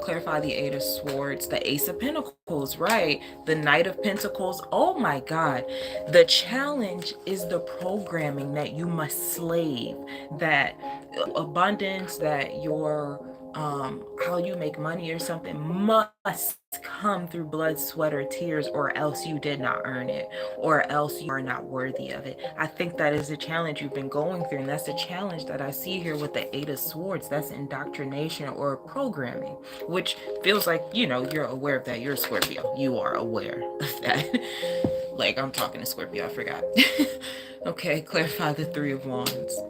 Clarify the Eight of Swords, the Ace of Pentacles, right? The Knight of Pentacles. Oh my God. The challenge is the programming that you must slave, that abundance, that your how you make money or something must come through blood, sweat, or tears, or else you did not earn it, or else you are not worthy of it. I think that is a challenge you've been going through, and that's a challenge that I see here with the Eight of Swords. That's indoctrination or programming, which feels like, you know, you're aware of that. You're a Scorpio. You are aware of that. Like, I'm talking to Scorpio, I forgot. Okay, clarify the Three of Wands.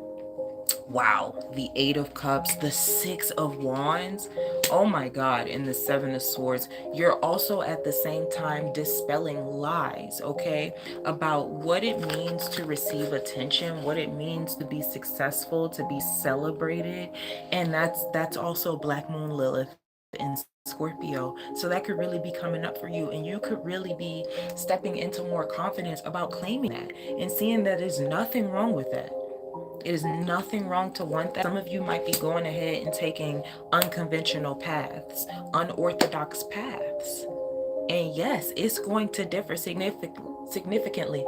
Wow, the Eight of Cups, the Six of Wands, oh my God, and the Seven of Swords. You're also at the same time dispelling lies, okay, about what it means to receive attention, what it means to be successful, to be celebrated. And that's also Black Moon Lilith in Scorpio. So that could really be coming up for you, and you could really be stepping into more confidence about claiming that and seeing that there's nothing wrong with that. It is nothing wrong to want that. Some of you might be going ahead and taking unconventional paths, unorthodox paths. And yes, it's going to differ significantly.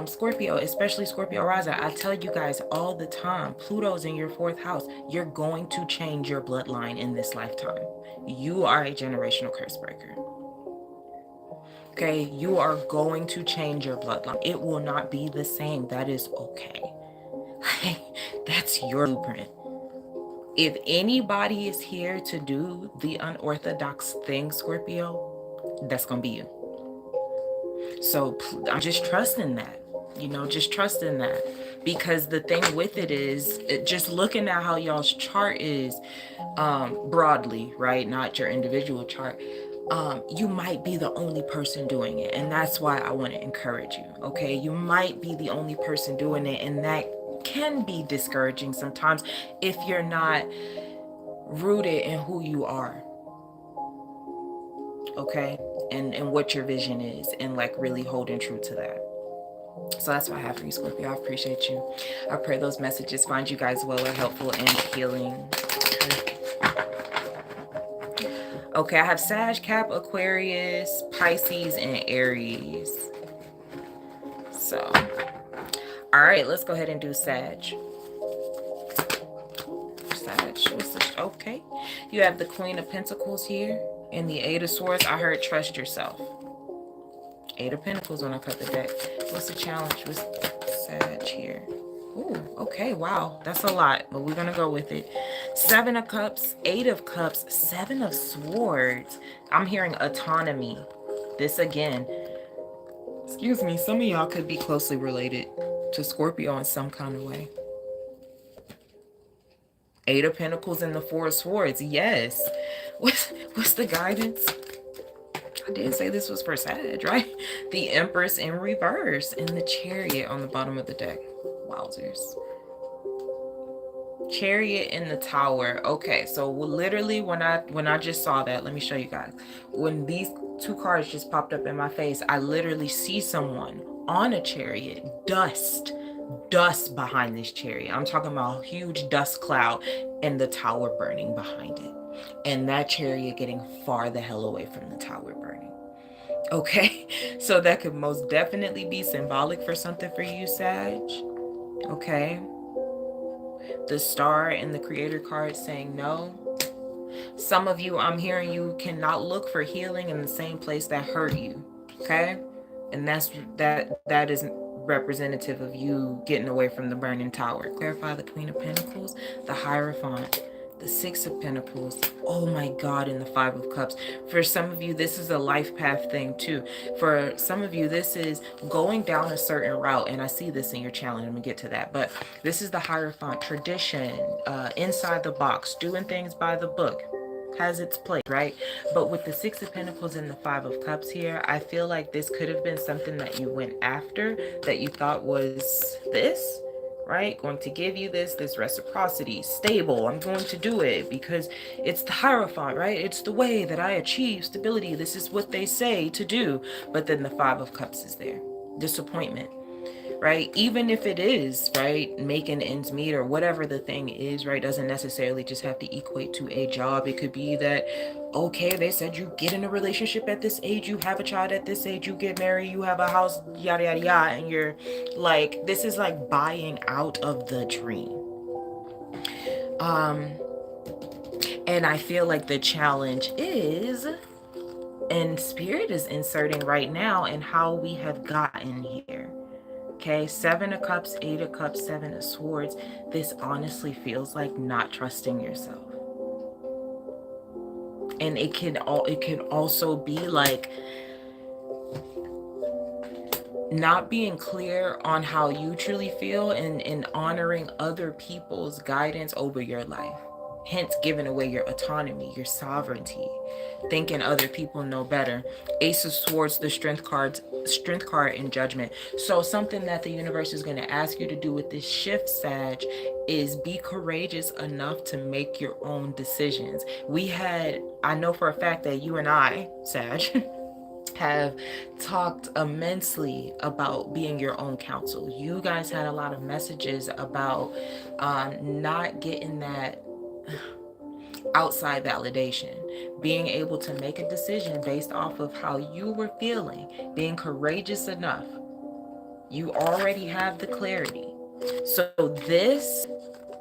Scorpio, especially Scorpio rising, I tell you guys all the time, Pluto's in your fourth house. You're going to change your bloodline in this lifetime. You are a generational curse breaker. Okay, you are going to change your bloodline. It will not be the same. That is okay. That's your blueprint. If anybody is here to do the unorthodox thing, Scorpio, that's gonna be you. So I'm just trusting that. You know, just trust in that. Because the thing with it is, just looking at how y'all's chart is, broadly, right? Not your individual chart. You might be the only person doing it. And that's why I want to encourage you. Okay. You might be the only person doing it. And that can be discouraging sometimes if you're not rooted in who you are. Okay. And what your vision is, and like really holding true to that. So that's what I have for you, Scorpio. I appreciate you. I pray those messages find you guys well or helpful and healing. Okay, I have Sag, Cap, Aquarius, Pisces, and Aries. So, all right, let's go ahead and do Sag. Sag, what's this? Okay. You have the Queen of Pentacles here and the Eight of Swords. I heard trust yourself. Eight of Pentacles when I cut the deck. What's the challenge with Sag here? Ooh, okay, wow, that's a lot, but we're gonna go with it. Seven of Cups, Eight of Cups, Seven of Swords. I'm hearing autonomy. This again, excuse me, some of y'all could be closely related to Scorpio in some kind of way. Eight of Pentacles and the Four of Swords. Yes. What's the guidance? I did say this was for Sag, right? The Empress in reverse and the Chariot on the bottom of the deck. Wowzers. Chariot in the Tower. Okay, so literally when I just saw that, let me show you guys. When these two cards just popped up in my face, I literally see someone on a chariot, dust behind this chariot. I'm talking about a huge dust cloud and the tower burning behind it. And that chariot getting far the hell away from the tower burning. Okay, so that could most definitely be symbolic for something for you, Sag. Okay. The Star and the Creator card saying no. Some of you, I'm hearing you cannot look for healing in the same place that hurt you. Okay. And that is representative of you getting away from the burning tower. Clarify the Queen of Pentacles, the Hierophant, the Six of Pentacles, oh my God, and the Five of Cups. For some of you, this is a life path thing too. For some of you, this is going down a certain route, and I see this in your challenge. I'm gonna get to that, but this is the Hierophant, tradition, inside the box, doing things by the book. Has its place, right? But with the Six of Pentacles and the Five of Cups here, I feel like this could have been something that you went after, that you thought was this, right? Going to give you this reciprocity, stable. I'm going to do it because it's the Hierophant, right? It's the way that I achieve stability. This is what they say to do. But then the Five of Cups is there. Disappointment, right? Even if it is, right, making ends meet or whatever the thing is, right, doesn't necessarily just have to equate to a job. It could be that, okay, they said you get in a relationship at this age, you have a child at this age, you get married, you have a house, yada, yada, yada, and you're like, this is like buying out of the dream. And I feel like the challenge is, and Spirit is inserting right now, in how we have gotten here. Okay, Seven of Cups, Eight of Cups, Seven of Swords. This honestly feels like not trusting yourself. And it can also be like not being clear on how you truly feel, and honoring other people's guidance over your life. Hence giving away your autonomy, your sovereignty, thinking other people know better. Ace of Swords, the strength card in Judgment. So something that the universe is going to ask you to do with this shift, Sag, is be courageous enough to make your own decisions. I know for a fact that you and I, Sag, have talked immensely about being your own counsel. You guys had a lot of messages about not getting that outside validation, being able to make a decision based off of how you were feeling, being courageous enough. You already have the clarity. So this,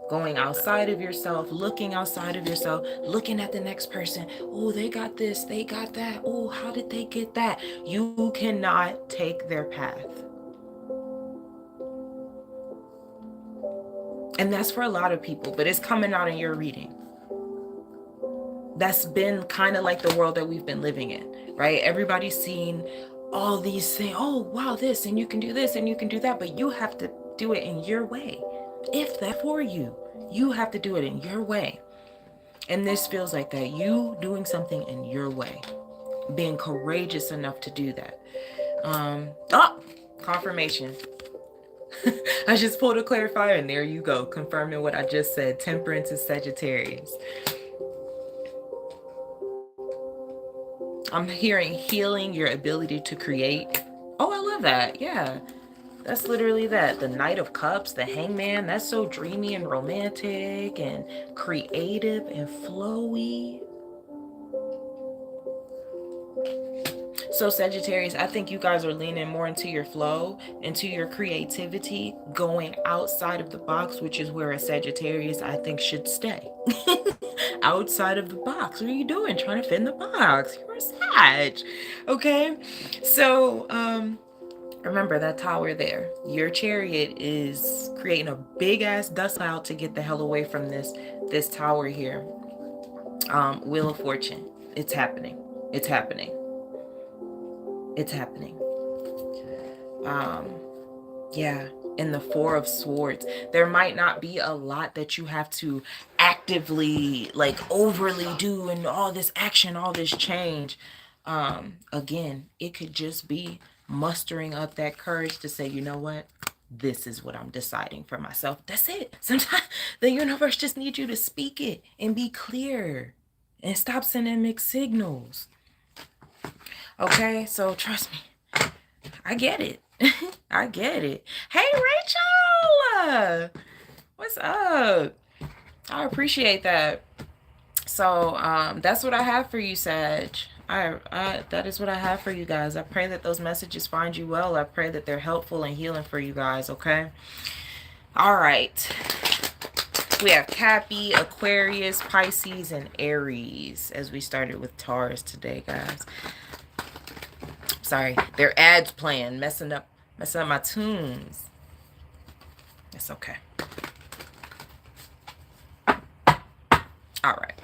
going outside of yourself, looking outside of yourself, looking at the next person, oh, they got this, they got that, oh, how did they get that? You cannot take their path. And that's for a lot of people, but it's coming out in your reading. That's been kind of like the world that we've been living in, right? Everybody's seen all these things. Oh, wow, this, and you can do this, and you can do that, but you have to do it in your way. If that's for you, you have to do it in your way. And this feels like that. You doing something in your way. Being courageous enough to do that. Oh, confirmation. I just pulled a clarifier and there you go. Confirming what I just said. Temperance is Sagittarius. I'm hearing healing your ability to create. Oh, I love that. Yeah. That's literally that. The Knight of Cups, the Hangman. That's so dreamy and romantic and creative and flowy. So Sagittarius, I think you guys are leaning more into your flow, into your creativity, going outside of the box, which is where a Sagittarius, I think, should stay. Outside of the box. What are you doing? Trying to fit in the box. You're a Sag. Okay? So, remember that tower there. Your chariot is creating a big ass dust cloud to get the hell away from this tower here. Wheel of Fortune. It's happening. It's happening. It's happening. Yeah, in the Four of Swords, there might not be a lot that you have to actively, like, overly do, and all this action, all this change. Again, it could just be mustering up that courage to say, you know what? This is what I'm deciding for myself. That's it. Sometimes the universe just needs you to speak it and be clear and stop sending mixed signals. Okay, so trust me, I get it. I get it. Hey, Rachel! What's up? I appreciate that. So, that's what I have for you, Sag. That is what I have for you guys. I pray that those messages find you well. I pray that they're helpful and healing for you guys, okay? All right. We have Cappy, Aquarius, Pisces, and Aries, as we started with Taurus today, guys. Sorry, their ads playing, messing up my tunes. It's okay. All right.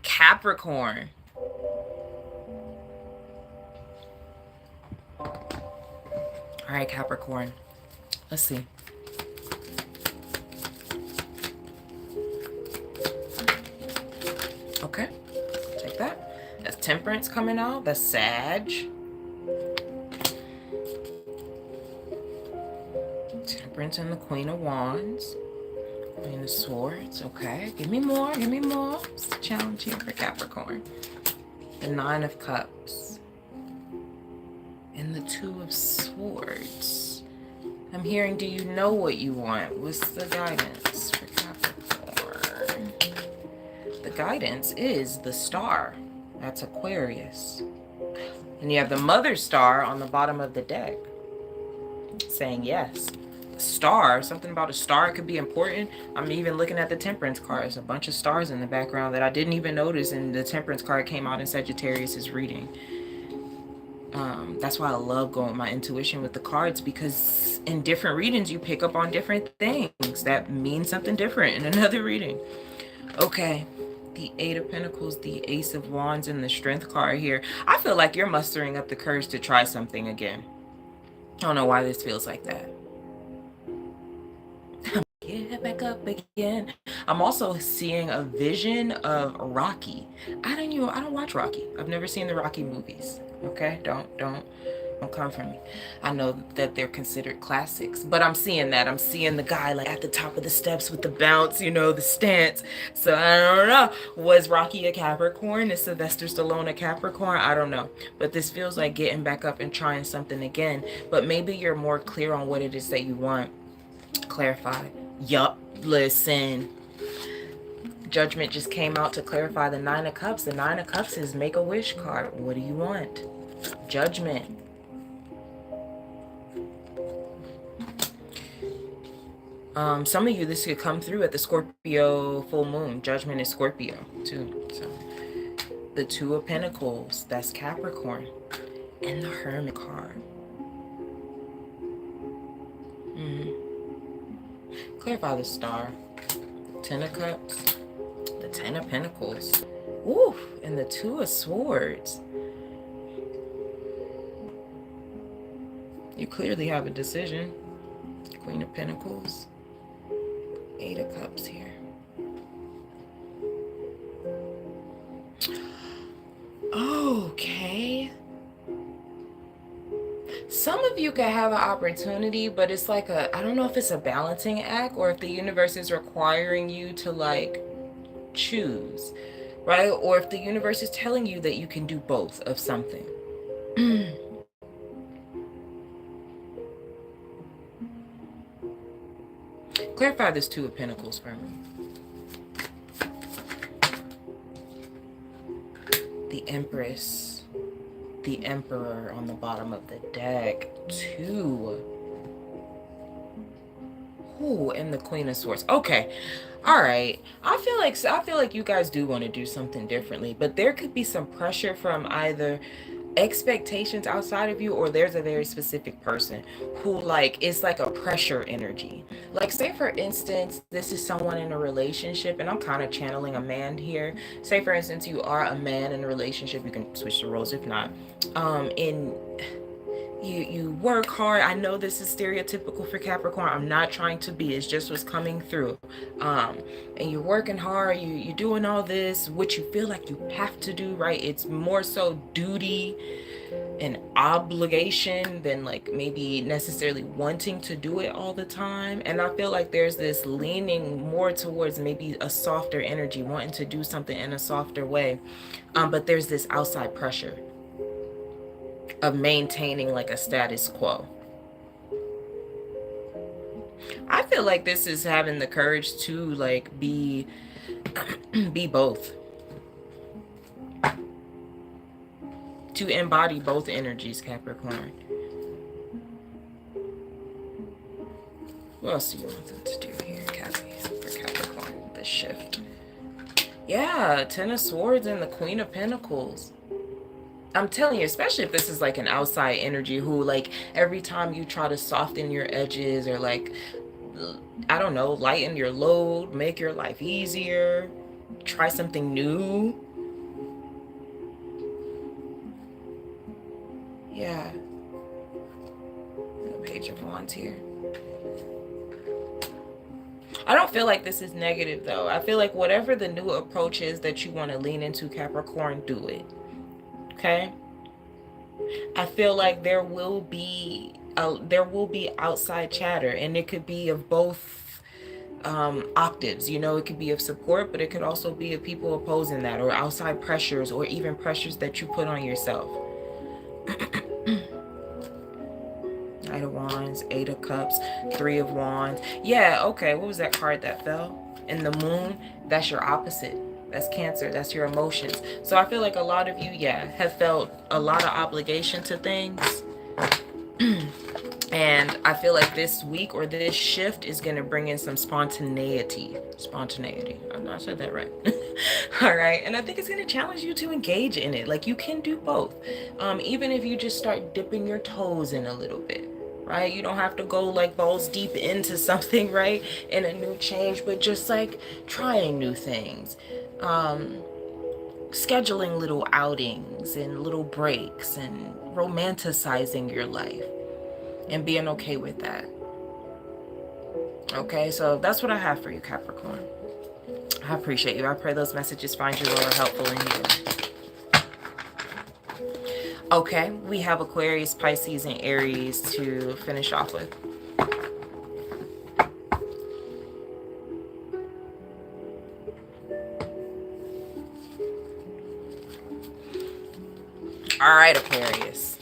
Capricorn. All right, Capricorn. Let's see. Okay, take that. That's Temperance coming out. That's Sag. Temperance and the Queen of Wands. Queen of Swords. Okay, give me more. Give me more. It's a challenge here for Capricorn. The Nine of Cups. And the Two of Swords. I'm hearing, do you know what you want? What's the guidance for Capricorn? The guidance is the Star. That's Aquarius. And you have the Mother Star on the bottom of the deck saying yes. Star, something about a star could be important. I'm even looking at the Temperance cards, a bunch of stars in the background that I didn't even notice, and the Temperance card came out in Sagittarius's reading. That's why I love going with my intuition with the cards, because in different readings you pick up on different things that mean something different in another reading. Okay. The Eight of Pentacles, the Ace of Wands, and the Strength card here. I feel like you're mustering up the courage to try something again. I don't know why this feels like that. Get back up again. I'm also seeing a vision of Rocky. I don't watch Rocky. I've never seen the Rocky movies. Okay, don't come for me. I know that they're considered classics, but I'm seeing that. I'm seeing the guy like at the top of the steps with the bounce, you know, the stance. So I don't know. Was Rocky a Capricorn? Is Sylvester Stallone a Capricorn? I don't know. But this feels like getting back up and trying something again. But maybe you're more clear on what it is that you want. Clarify. Yup. Listen. Judgment just came out to clarify the Nine of Cups. The Nine of Cups is make a wish card. What do you want? Judgment. Some of you, this could come through at the Scorpio full moon. Judgment is Scorpio too. So the Two of Pentacles, that's Capricorn. And the Hermit card. Clarify the Star. Ten of Cups. The Ten of Pentacles. Ooh, and the Two of Swords. You clearly have a decision. Queen of Pentacles. 8 of Cups here. Okay. Some of you could have an opportunity, but it's like I don't know if it's a balancing act or if the universe is requiring you to like choose, right? Or if the universe is telling you that you can do both of something. Clarify this 2 of Pentacles for me. The Empress. The Emperor on the bottom of the deck. 2. Ooh, and the Queen of Swords. Okay. All right. I feel like you guys do want to do something differently, but there could be some pressure from either expectations outside of you, or there's a very specific person who like it's like a pressure energy. Like, say for instance, this is someone in a relationship, and I'm kind of channeling a man here. Say for instance, you are a man in a relationship. You can switch the roles if not. In you work hard. I know this is stereotypical for Capricorn. I'm not trying to be. It's just what's coming through. And you're working hard. You're doing all this, which you feel like you have to do, right? It's more so duty and obligation than like maybe necessarily wanting to do it all the time. And I feel like there's this leaning more towards maybe a softer energy, wanting to do something in a softer way. But there's this outside pressure of maintaining like a status quo. I feel like this is having the courage to like be both, to embody both energies, Capricorn. What else do you want them to do here, Cappy, for Capricorn? The shift. Yeah, 10 of Swords and the Queen of Pentacles. I'm telling you, especially if this is like an outside energy who like every time you try to soften your edges or like, I don't know, lighten your load, make your life easier, try something new. Yeah. The Page of Wands here. I don't feel like this is negative though. I feel like whatever the new approach is that you want to lean into, Capricorn, do it. Okay? I feel like there will be outside chatter, and it could be of both octaves. You know, it could be of support, but it could also be of people opposing that, or outside pressures, or even pressures that you put on yourself. Knight of Wands, 8 of Cups, 3 of Wands. Yeah, okay, what was that card that fell? In the Moon, that's your opposite. That's Cancer. That's your emotions. So I feel like a lot of you, yeah, have felt a lot of obligation to things. And I feel like this week or this shift is going to bring in some spontaneity. Spontaneity. I said that right. All right. And I think it's going to challenge you to engage in it. Like, you can do both. Even if you just start dipping your toes in a little bit. Right? You don't have to go like balls deep into something, right? In a new change, but just like trying new things. Scheduling little outings and little breaks and romanticizing your life and being okay with that. Okay, so that's what I have for you, Capricorn. I appreciate you. I pray those messages find you really helpful in you. Okay, we have Aquarius, Pisces, and Aries to finish off with. All right, Aquarius.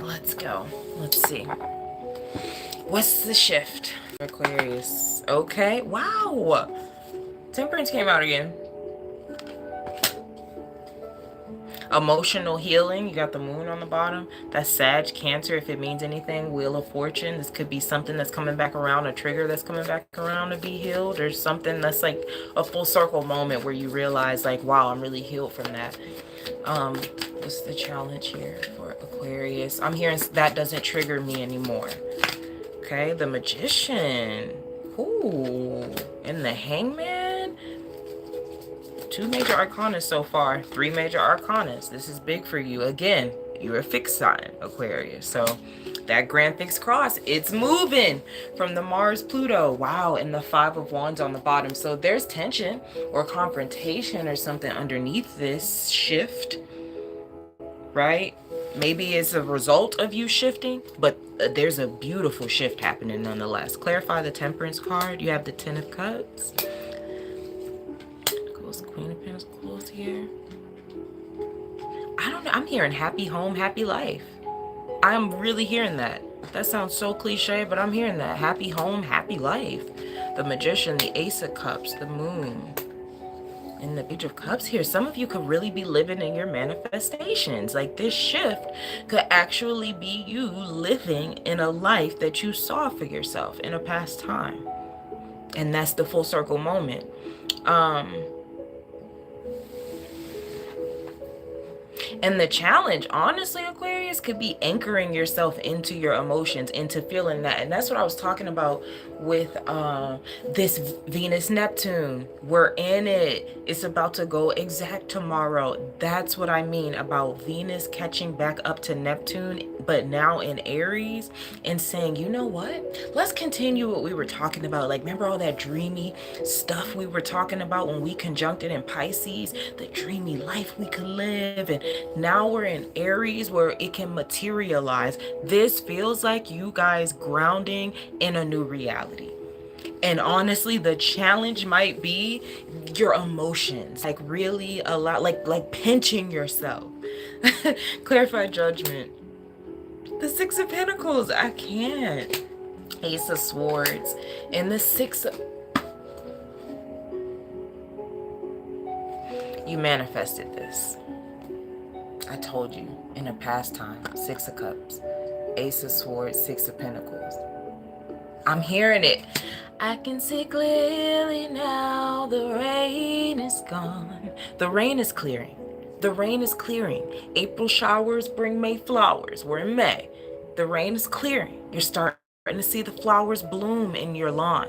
Let's go. Let's see. What's the shift for Aquarius? Okay. Wow. Temperance came out again. Emotional healing. You got the Moon on the bottom. That's Sag, Cancer, if it means anything. Wheel of Fortune. This could be something that's coming back around, a trigger that's coming back around to be healed, or something that's like a full circle moment where you realize like, wow, I'm really healed from that. What's the challenge here for Aquarius? I'm hearing that doesn't trigger me anymore. Okay, the Magician. Ooh, and the Hangman. 2 major arcana so far, 3 major arcanas. This is big for you. Again, you're a fixed sign, Aquarius. So that grand fixed cross, it's moving from the Mars Pluto. Wow, and the 5 of Wands on the bottom. So there's tension or confrontation or something underneath this shift, right? Maybe it's a result of you shifting, but there's a beautiful shift happening nonetheless. Clarify the Temperance card. You have the 10 of Cups. Goes Queen of Pentacles here. I don't know. I'm hearing happy home, happy life. I'm really hearing that. That sounds so cliche, but I'm hearing that. Happy home, happy life. The Magician, the Ace of Cups, the Moon, and the Page of Cups here. Some of you could really be living in your manifestations. Like this shift could actually be you living in a life that you saw for yourself in a past time. And that's the full circle moment. And the challenge, honestly, Aquarius, could be anchoring yourself into your emotions, into feeling that. And that's what I was talking about with this Venus-Neptune. We're in it. It's about to go exact tomorrow. That's what I mean about Venus catching back up to Neptune, but now in Aries, and saying, you know what? Let's continue what we were talking about. Like, remember all that dreamy stuff we were talking about when we conjuncted in Pisces? The dreamy life we could live. And now we're in Aries where it can materialize. This feels like you guys grounding in a new reality. And honestly, the challenge might be your emotions, like really a lot, like pinching yourself. Clarify Judgment. The 6 of Pentacles, I can't. Ace of Swords and the 6 of... You manifested this. I told you in a past time. 6 of Cups, Ace of Swords, 6 of Pentacles. I'm hearing it. I can see clearly now. The rain is gone. The rain is clearing. The rain is clearing. April showers bring May flowers. We're in May. The rain is clearing. You're starting to see the flowers bloom in your lawn.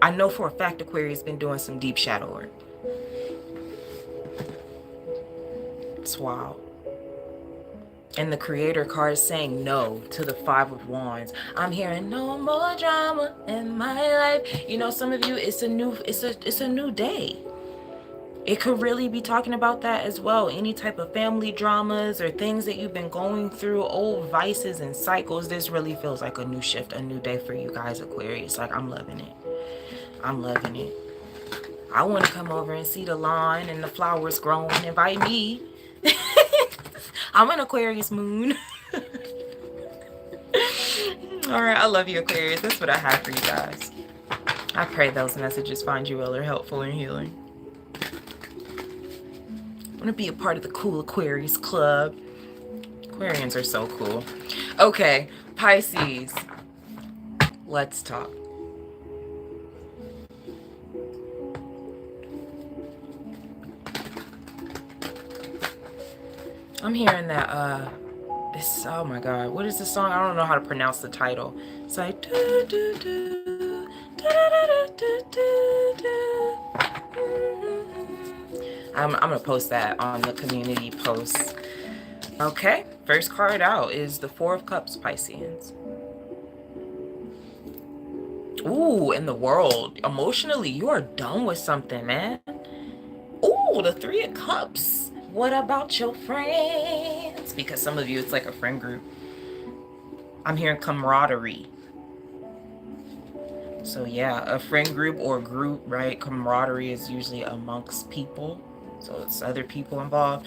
I know for a fact Aquarius has been doing some deep shadow work. It's wild. And the Creator card is saying no to the 5 of Wands. I'm hearing no more drama in my life. You know, some of you, it's a new day. It could really be talking about that as well. Any type of family dramas or things that you've been going through, old vices and cycles. This really feels like a new shift, a new day for you guys, Aquarius. Like, I'm loving it. I'm loving it. I want to come over and see the lawn and the flowers growing. Invite me. I'm an Aquarius moon. All right, I love you, Aquarius. That's what I have for you guys. I pray those messages find you well or helpful and healing. I want to be a part of the cool Aquarius club. Aquarians are so cool. Okay, Pisces. Let's talk. I'm hearing that it's, oh my god, what is the song? I don't know how to pronounce the title. It's like do do do do do do do do. I'm gonna post that on the community post. Okay, first card out is the 4 of Cups, Pisceans. Ooh, in the World, emotionally you are done with something, man. Ooh, the 3 of Cups. What about your friends? Because some of you, it's like a friend group. I'm hearing camaraderie. So yeah, a friend group or group, right? Camaraderie is usually amongst people. So it's other people involved.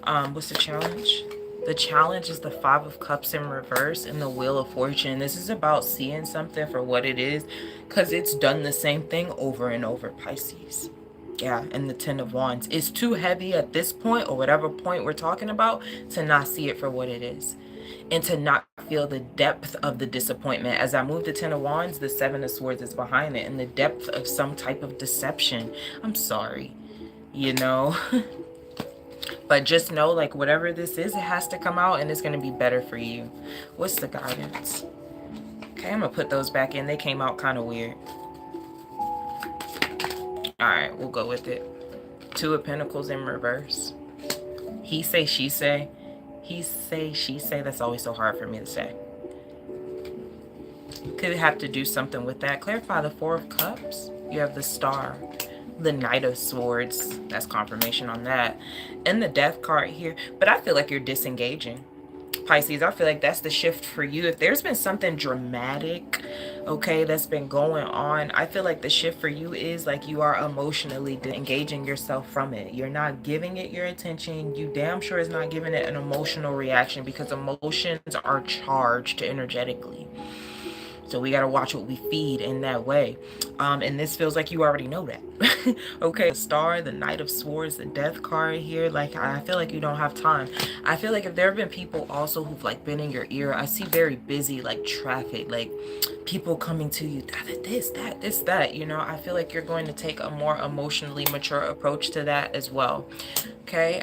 What's the challenge? The challenge is the 5 of Cups in reverse and the Wheel of Fortune. This is about seeing something for what it is, because it's done the same thing over and over, Pisces. Yeah, and the 10 of Wands. It's too heavy at this point, or whatever point we're talking about, to not see it for what it is. And to not feel the depth of the disappointment. As I move the 10 of Wands, the 7 of Swords is behind it. And the depth of some type of deception. I'm sorry. You know? But just know, like, whatever this is, it has to come out and it's going to be better for you. What's the guidance? Okay, I'm going to put those back in. They came out kind of weird. All right, we'll go with it. Two of Pentacles in reverse. He say, she say. He say, she say. That's always so hard for me to say. Could have to do something with that. Clarify the Four of Cups. You have the Star. The Knight of Swords. That's confirmation on that. And the Death card here. But I feel like you're disengaging. Pisces, I feel like that's the shift for you. If there's been something dramatic, okay, that's been going on, I feel like the shift for you is like you are emotionally engaging yourself from it. You're not giving it your attention. You damn sure is not giving it an emotional reaction, because emotions are charged energetically. So we got to watch what we feed in that way. And this feels like you already know that. Okay, the Star, the Knight of Swords, the Death card here. Like, I feel like you don't have time. I feel like if there have been people also who've like been in your ear, I see very busy, like traffic, like people coming to you, this, that, you know. I feel like you're going to take a more emotionally mature approach to that as well. Okay.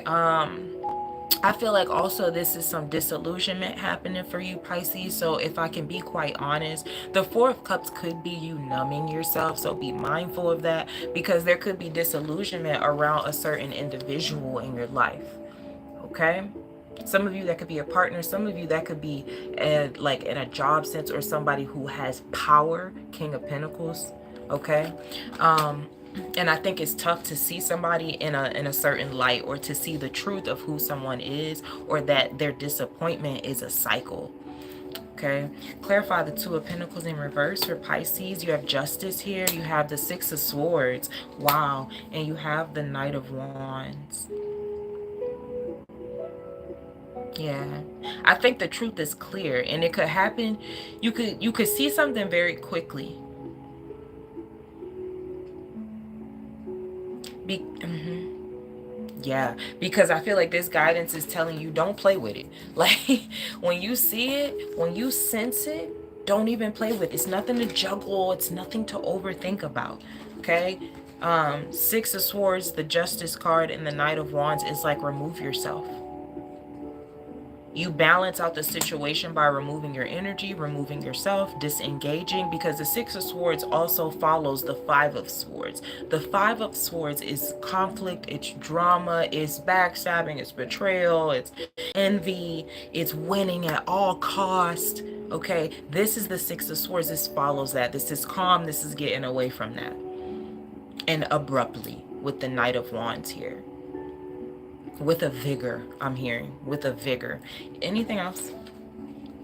I feel like also this is some disillusionment happening for you, Pisces. So if I can be quite honest, the Four of Cups could be you numbing yourself. So be mindful of that, because there could be disillusionment around a certain individual in your life. Okay? Some of you that could be a partner. Some of you that could be like in a job sense, or somebody who has power. King of Pentacles. Okay? And I think it's tough to see somebody in a certain light, or to see the truth of who someone is, or that their disappointment is a cycle. Okay, clarify the Two of Pentacles in reverse for Pisces. You have Justice here. You have the Six of Swords. Wow. And you have the Knight of Wands. Yeah, I think the truth is clear, and it could happen. You could see something very quickly. Yeah, because I feel like this guidance is telling you don't play with it. Like, when you see it, when you sense it, don't even play with it. It's nothing to juggle. It's nothing to overthink about. Okay. Six of Swords, the Justice card, and the Knight of Wands is like, remove yourself. You balance out the situation by removing your energy, removing yourself, disengaging, because the Six of Swords also follows the Five of Swords. The Five of Swords is conflict, it's drama, it's backstabbing, it's betrayal, it's envy, it's winning at all cost. Okay, this is the Six of Swords. This follows that. This is calm. This is getting away from that. And abruptly with the Knight of Wands here. With a vigor, I'm hearing. With a vigor. Anything else?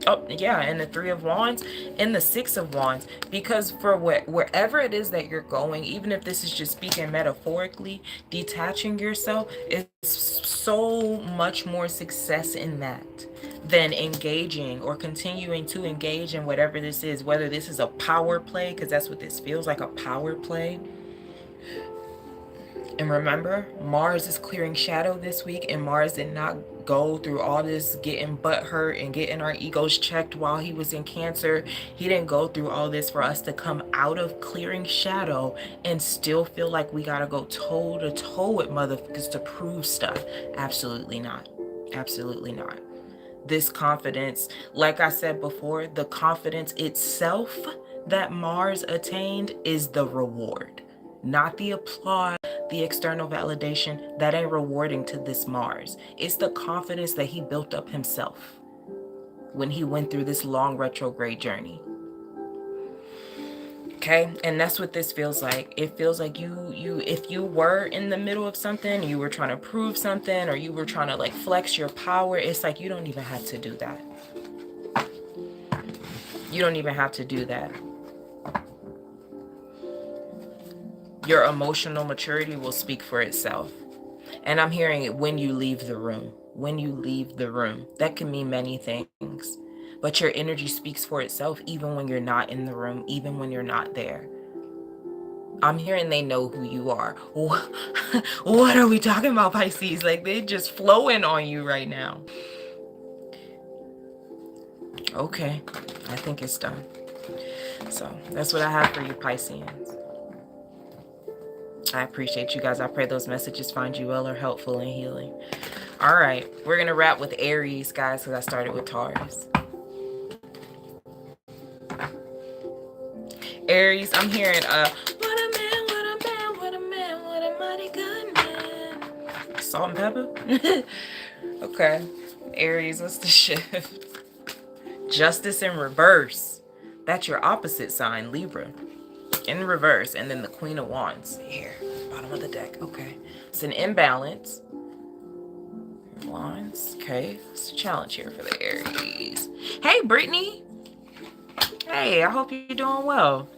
Oh, yeah, and the Three of Wands and the Six of Wands. Because for wherever it is that you're going, even if this is just speaking metaphorically, detaching yourself is so much more success in that than engaging or continuing to engage in whatever this is. Whether this is a power play, because that's what this feels like, a power play. And remember, Mars is clearing shadow this week, and Mars did not go through all this getting butt hurt and getting our egos checked while he was in Cancer. He didn't go through all this for us to come out of clearing shadow and still feel like we gotta go toe to toe with motherfuckers to prove stuff. Absolutely not. Absolutely not. This confidence, like I said before, the confidence itself that Mars attained is the reward, not the applause, the external validation. That ain't rewarding to this Mars. It's the confidence that he built up himself when he went through this long retrograde journey. Okay, and that's what this feels like. It feels like if you were in the middle of something, you were trying to prove something, or you were trying to like flex your power, it's like you don't even have to do that. You don't even have to do that. Your emotional maturity will speak for itself. And I'm hearing it when you leave the room. When you leave the room. That can mean many things. But your energy speaks for itself even when you're not in the room, even when you're not there. I'm hearing they know who you are. What are we talking about, Pisces? Like, they're just flowing on you right now. Okay, I think it's done. So that's what I have for you, Pisceans. I appreciate you guys. I pray those messages find you well or helpful and healing. All right, we're going to wrap with Aries, guys, because I started with Taurus. Aries, I'm hearing, what a man, what a man, what a man, Salt and pepper? Okay. Aries, what's the shift? Justice in reverse. That's your opposite sign, Libra. In reverse. And then the Queen of Wands. Here, bottom of the deck. Okay. It's an imbalance. Wands. Okay. It's a challenge here for the Aries. Hey, Brittany. Hey, I hope you're doing well.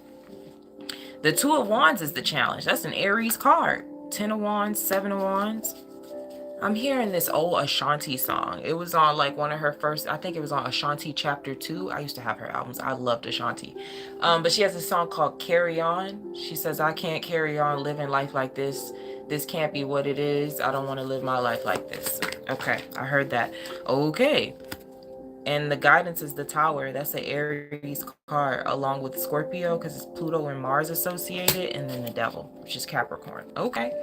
The Two of Wands is the challenge. That's an Aries card. 10 of Wands, 7 of Wands. I'm hearing this old Ashanti song. It was on like one of her first, I think it was on Ashanti Chapter 2. I used to have her albums. I loved Ashanti. But she has a song called Carry On. She says, I can't carry on living life like this. This can't be what it is. I don't want to live my life like this. Okay, I heard that. Okay. And the guidance is the Tower. That's the Aries card along with Scorpio because it's Pluto and Mars associated. And then the Devil, which is Capricorn. Okay.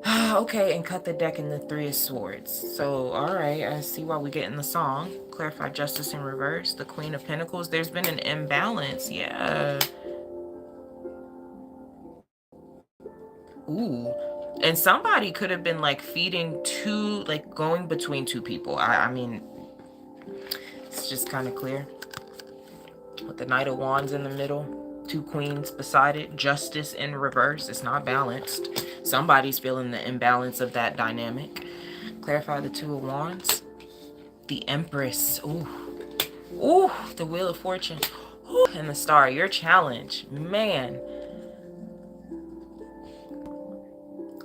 Okay, and cut the deck in the Three of Swords. So, all right, I see why we get in the song. Clarify justice in reverse. The Queen of Pentacles. There's been an imbalance. Yeah. Ooh. And somebody could have been like feeding two, like going between two people. I mean, it's just kind of clear. With the Knight of Wands in the middle. Two queens beside it. Justice in reverse. It's not balanced. Somebody's feeling the imbalance of that dynamic. Clarify the Two of Wands. The Empress. Ooh. Ooh. The Wheel of Fortune. Ooh. And the Star. Your challenge, man,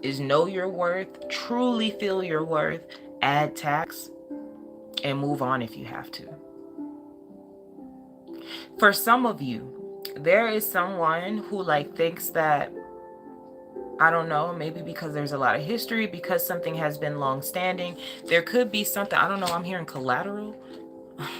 is know your worth. Truly feel your worth. Add tax. And move on if you have to. For some of you, there is someone who like thinks that, I don't know, maybe because there's a lot of history, because something has been long standing. There could be something, I don't know, I'm hearing collateral.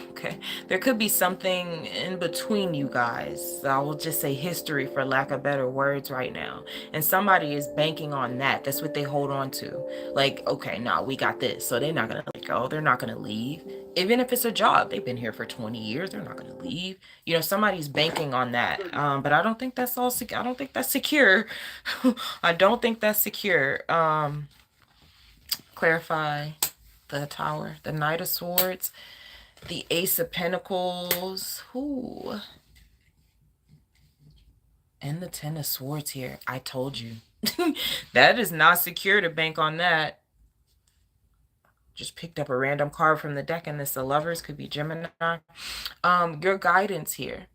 Okay. There could be something in between you guys. I will just say history for lack of better words right now. And somebody is banking on that. That's what they hold on to. Like, okay, no, we got this. So they're not going to let go. They're not going to leave. Even if it's a job, they've been here for 20 years. They're not going to leave. You know, somebody's banking on that. But I don't think that's all. I don't think that's secure. I don't think that's secure. Clarify the Tower, the Knight of Swords. The Ace of Pentacles. Ooh. And the Ten of Swords here. I told you. That is not secure to bank on that. Just picked up a random card from the deck, and this the Lovers, could be Gemini. Your guidance here.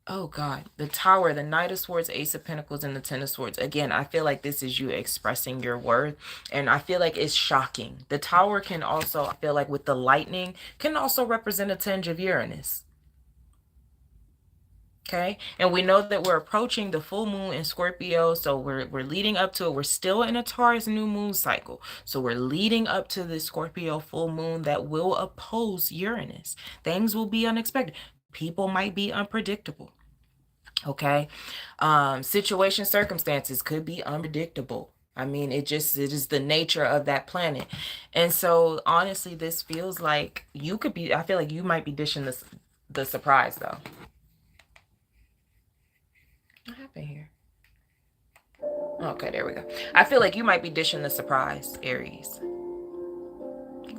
Oh God, the Tower, the Knight of Swords, Ace of Pentacles, and the Ten of Swords. Again, I feel like this is you expressing your worth, and I feel like it's shocking. The Tower can also, I feel like with the lightning, can also represent a tinge of Uranus. Okay, and we know that we're approaching the full moon in Scorpio, so we're leading up to it. We're still in a Taurus new moon cycle, so we're leading up to the Scorpio full moon that will oppose Uranus. Things will be unexpected. People might be unpredictable. Okay. Situation, circumstances could be unpredictable. I mean, it is the nature of that planet. And so honestly, this feels like you could be, I feel like you might be dishing the surprise though. What happened here? Okay, there we go. I feel like you might be dishing the surprise, Aries.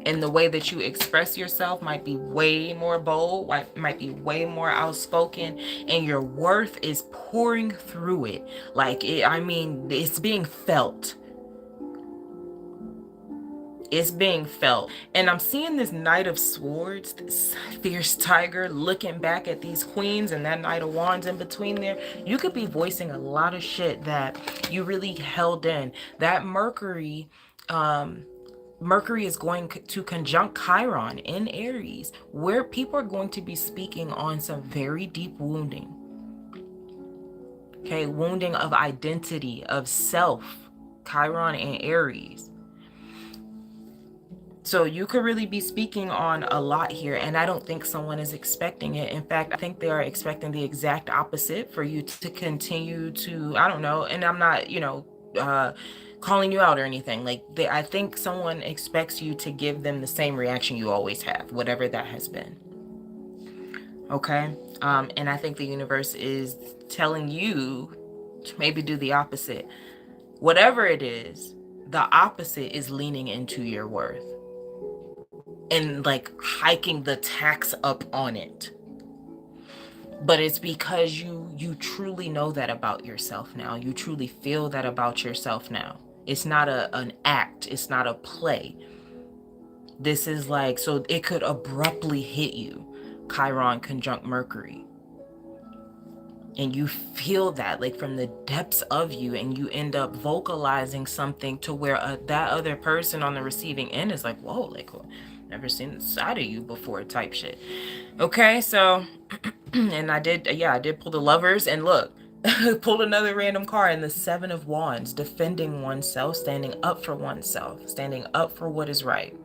And the way that you express yourself might be way more bold, might be way more outspoken, and your worth is pouring through it. Like, I mean, it's being felt. It's being felt. And I'm seeing this Knight of Swords, this fierce tiger, looking back at these queens and that Knight of Wands in between there. You could be voicing a lot of shit that you really held in. That Mercury is going to conjunct Chiron in Aries, where people are going to be speaking on some very deep wounding. Okay, wounding of identity, of self, Chiron and Aries. So you could really be speaking on a lot here, and I don't think someone is expecting it. In fact, I think they are expecting the exact opposite, for you to continue to, I don't know, and I'm not, you know, calling you out or anything. Like, I think someone expects you to give them the same reaction you always have, whatever that has been. Okay? And I think the universe is telling you to maybe do the opposite. Whatever it is, The opposite is leaning into your worth and like hiking the tax up on it. But it's because you truly know that about yourself now. You truly feel that about yourself now. It's not an act. It's not a play. This is like, so it could abruptly hit you. Chiron conjunct Mercury. And you feel that like from the depths of you, and you end up vocalizing something to where that other person on the receiving end is like, whoa, like, never seen the side of you before type shit. Okay, so and I did pull the Lovers, and look, pulled another random card in the Seven of Wands, defending oneself, standing up for oneself, standing up for what is right.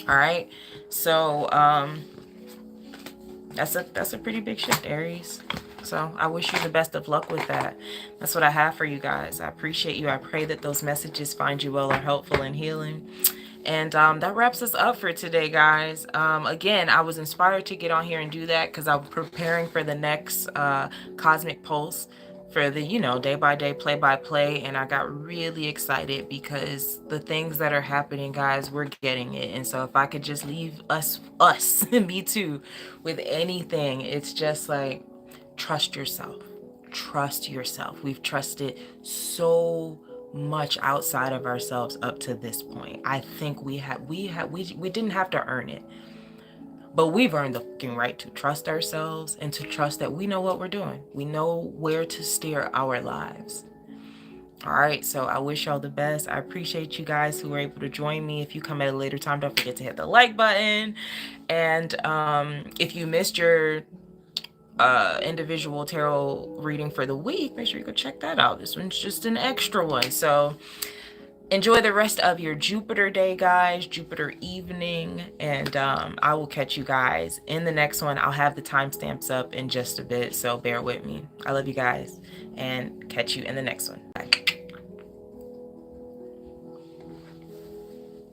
All right, so that's a pretty big shift, Aries. So I wish you the best of luck with that. That's what I have for you guys. I appreciate you. I pray that those messages find you well or helpful and healing. And that wraps us up for today, guys. Again, I was inspired to get on here and do that because I'm preparing for the next Cosmic Pulse for the, day by day, play by play. And I got really excited because the things that are happening, guys, we're getting it. And so if I could just leave us, me too, with anything, it's just like, trust yourself. Trust yourself. We've trusted so much outside of ourselves up to this point. I think we didn't have to earn it, but we've earned the fucking right to trust ourselves and to trust that we know what we're doing. We know where to steer our lives. All right, so I wish y'all the best. I appreciate you guys who were able to join me. If you come at a later time, don't forget to hit the like button. And if you missed your individual tarot reading for the week, make sure you go check that out. This one's just an extra one. So enjoy the rest of your Jupiter day, guys, Jupiter evening, and I will catch you guys in the next one. I'll have the timestamps up in just a bit, so bear with me. I love you guys, and catch you in the next one.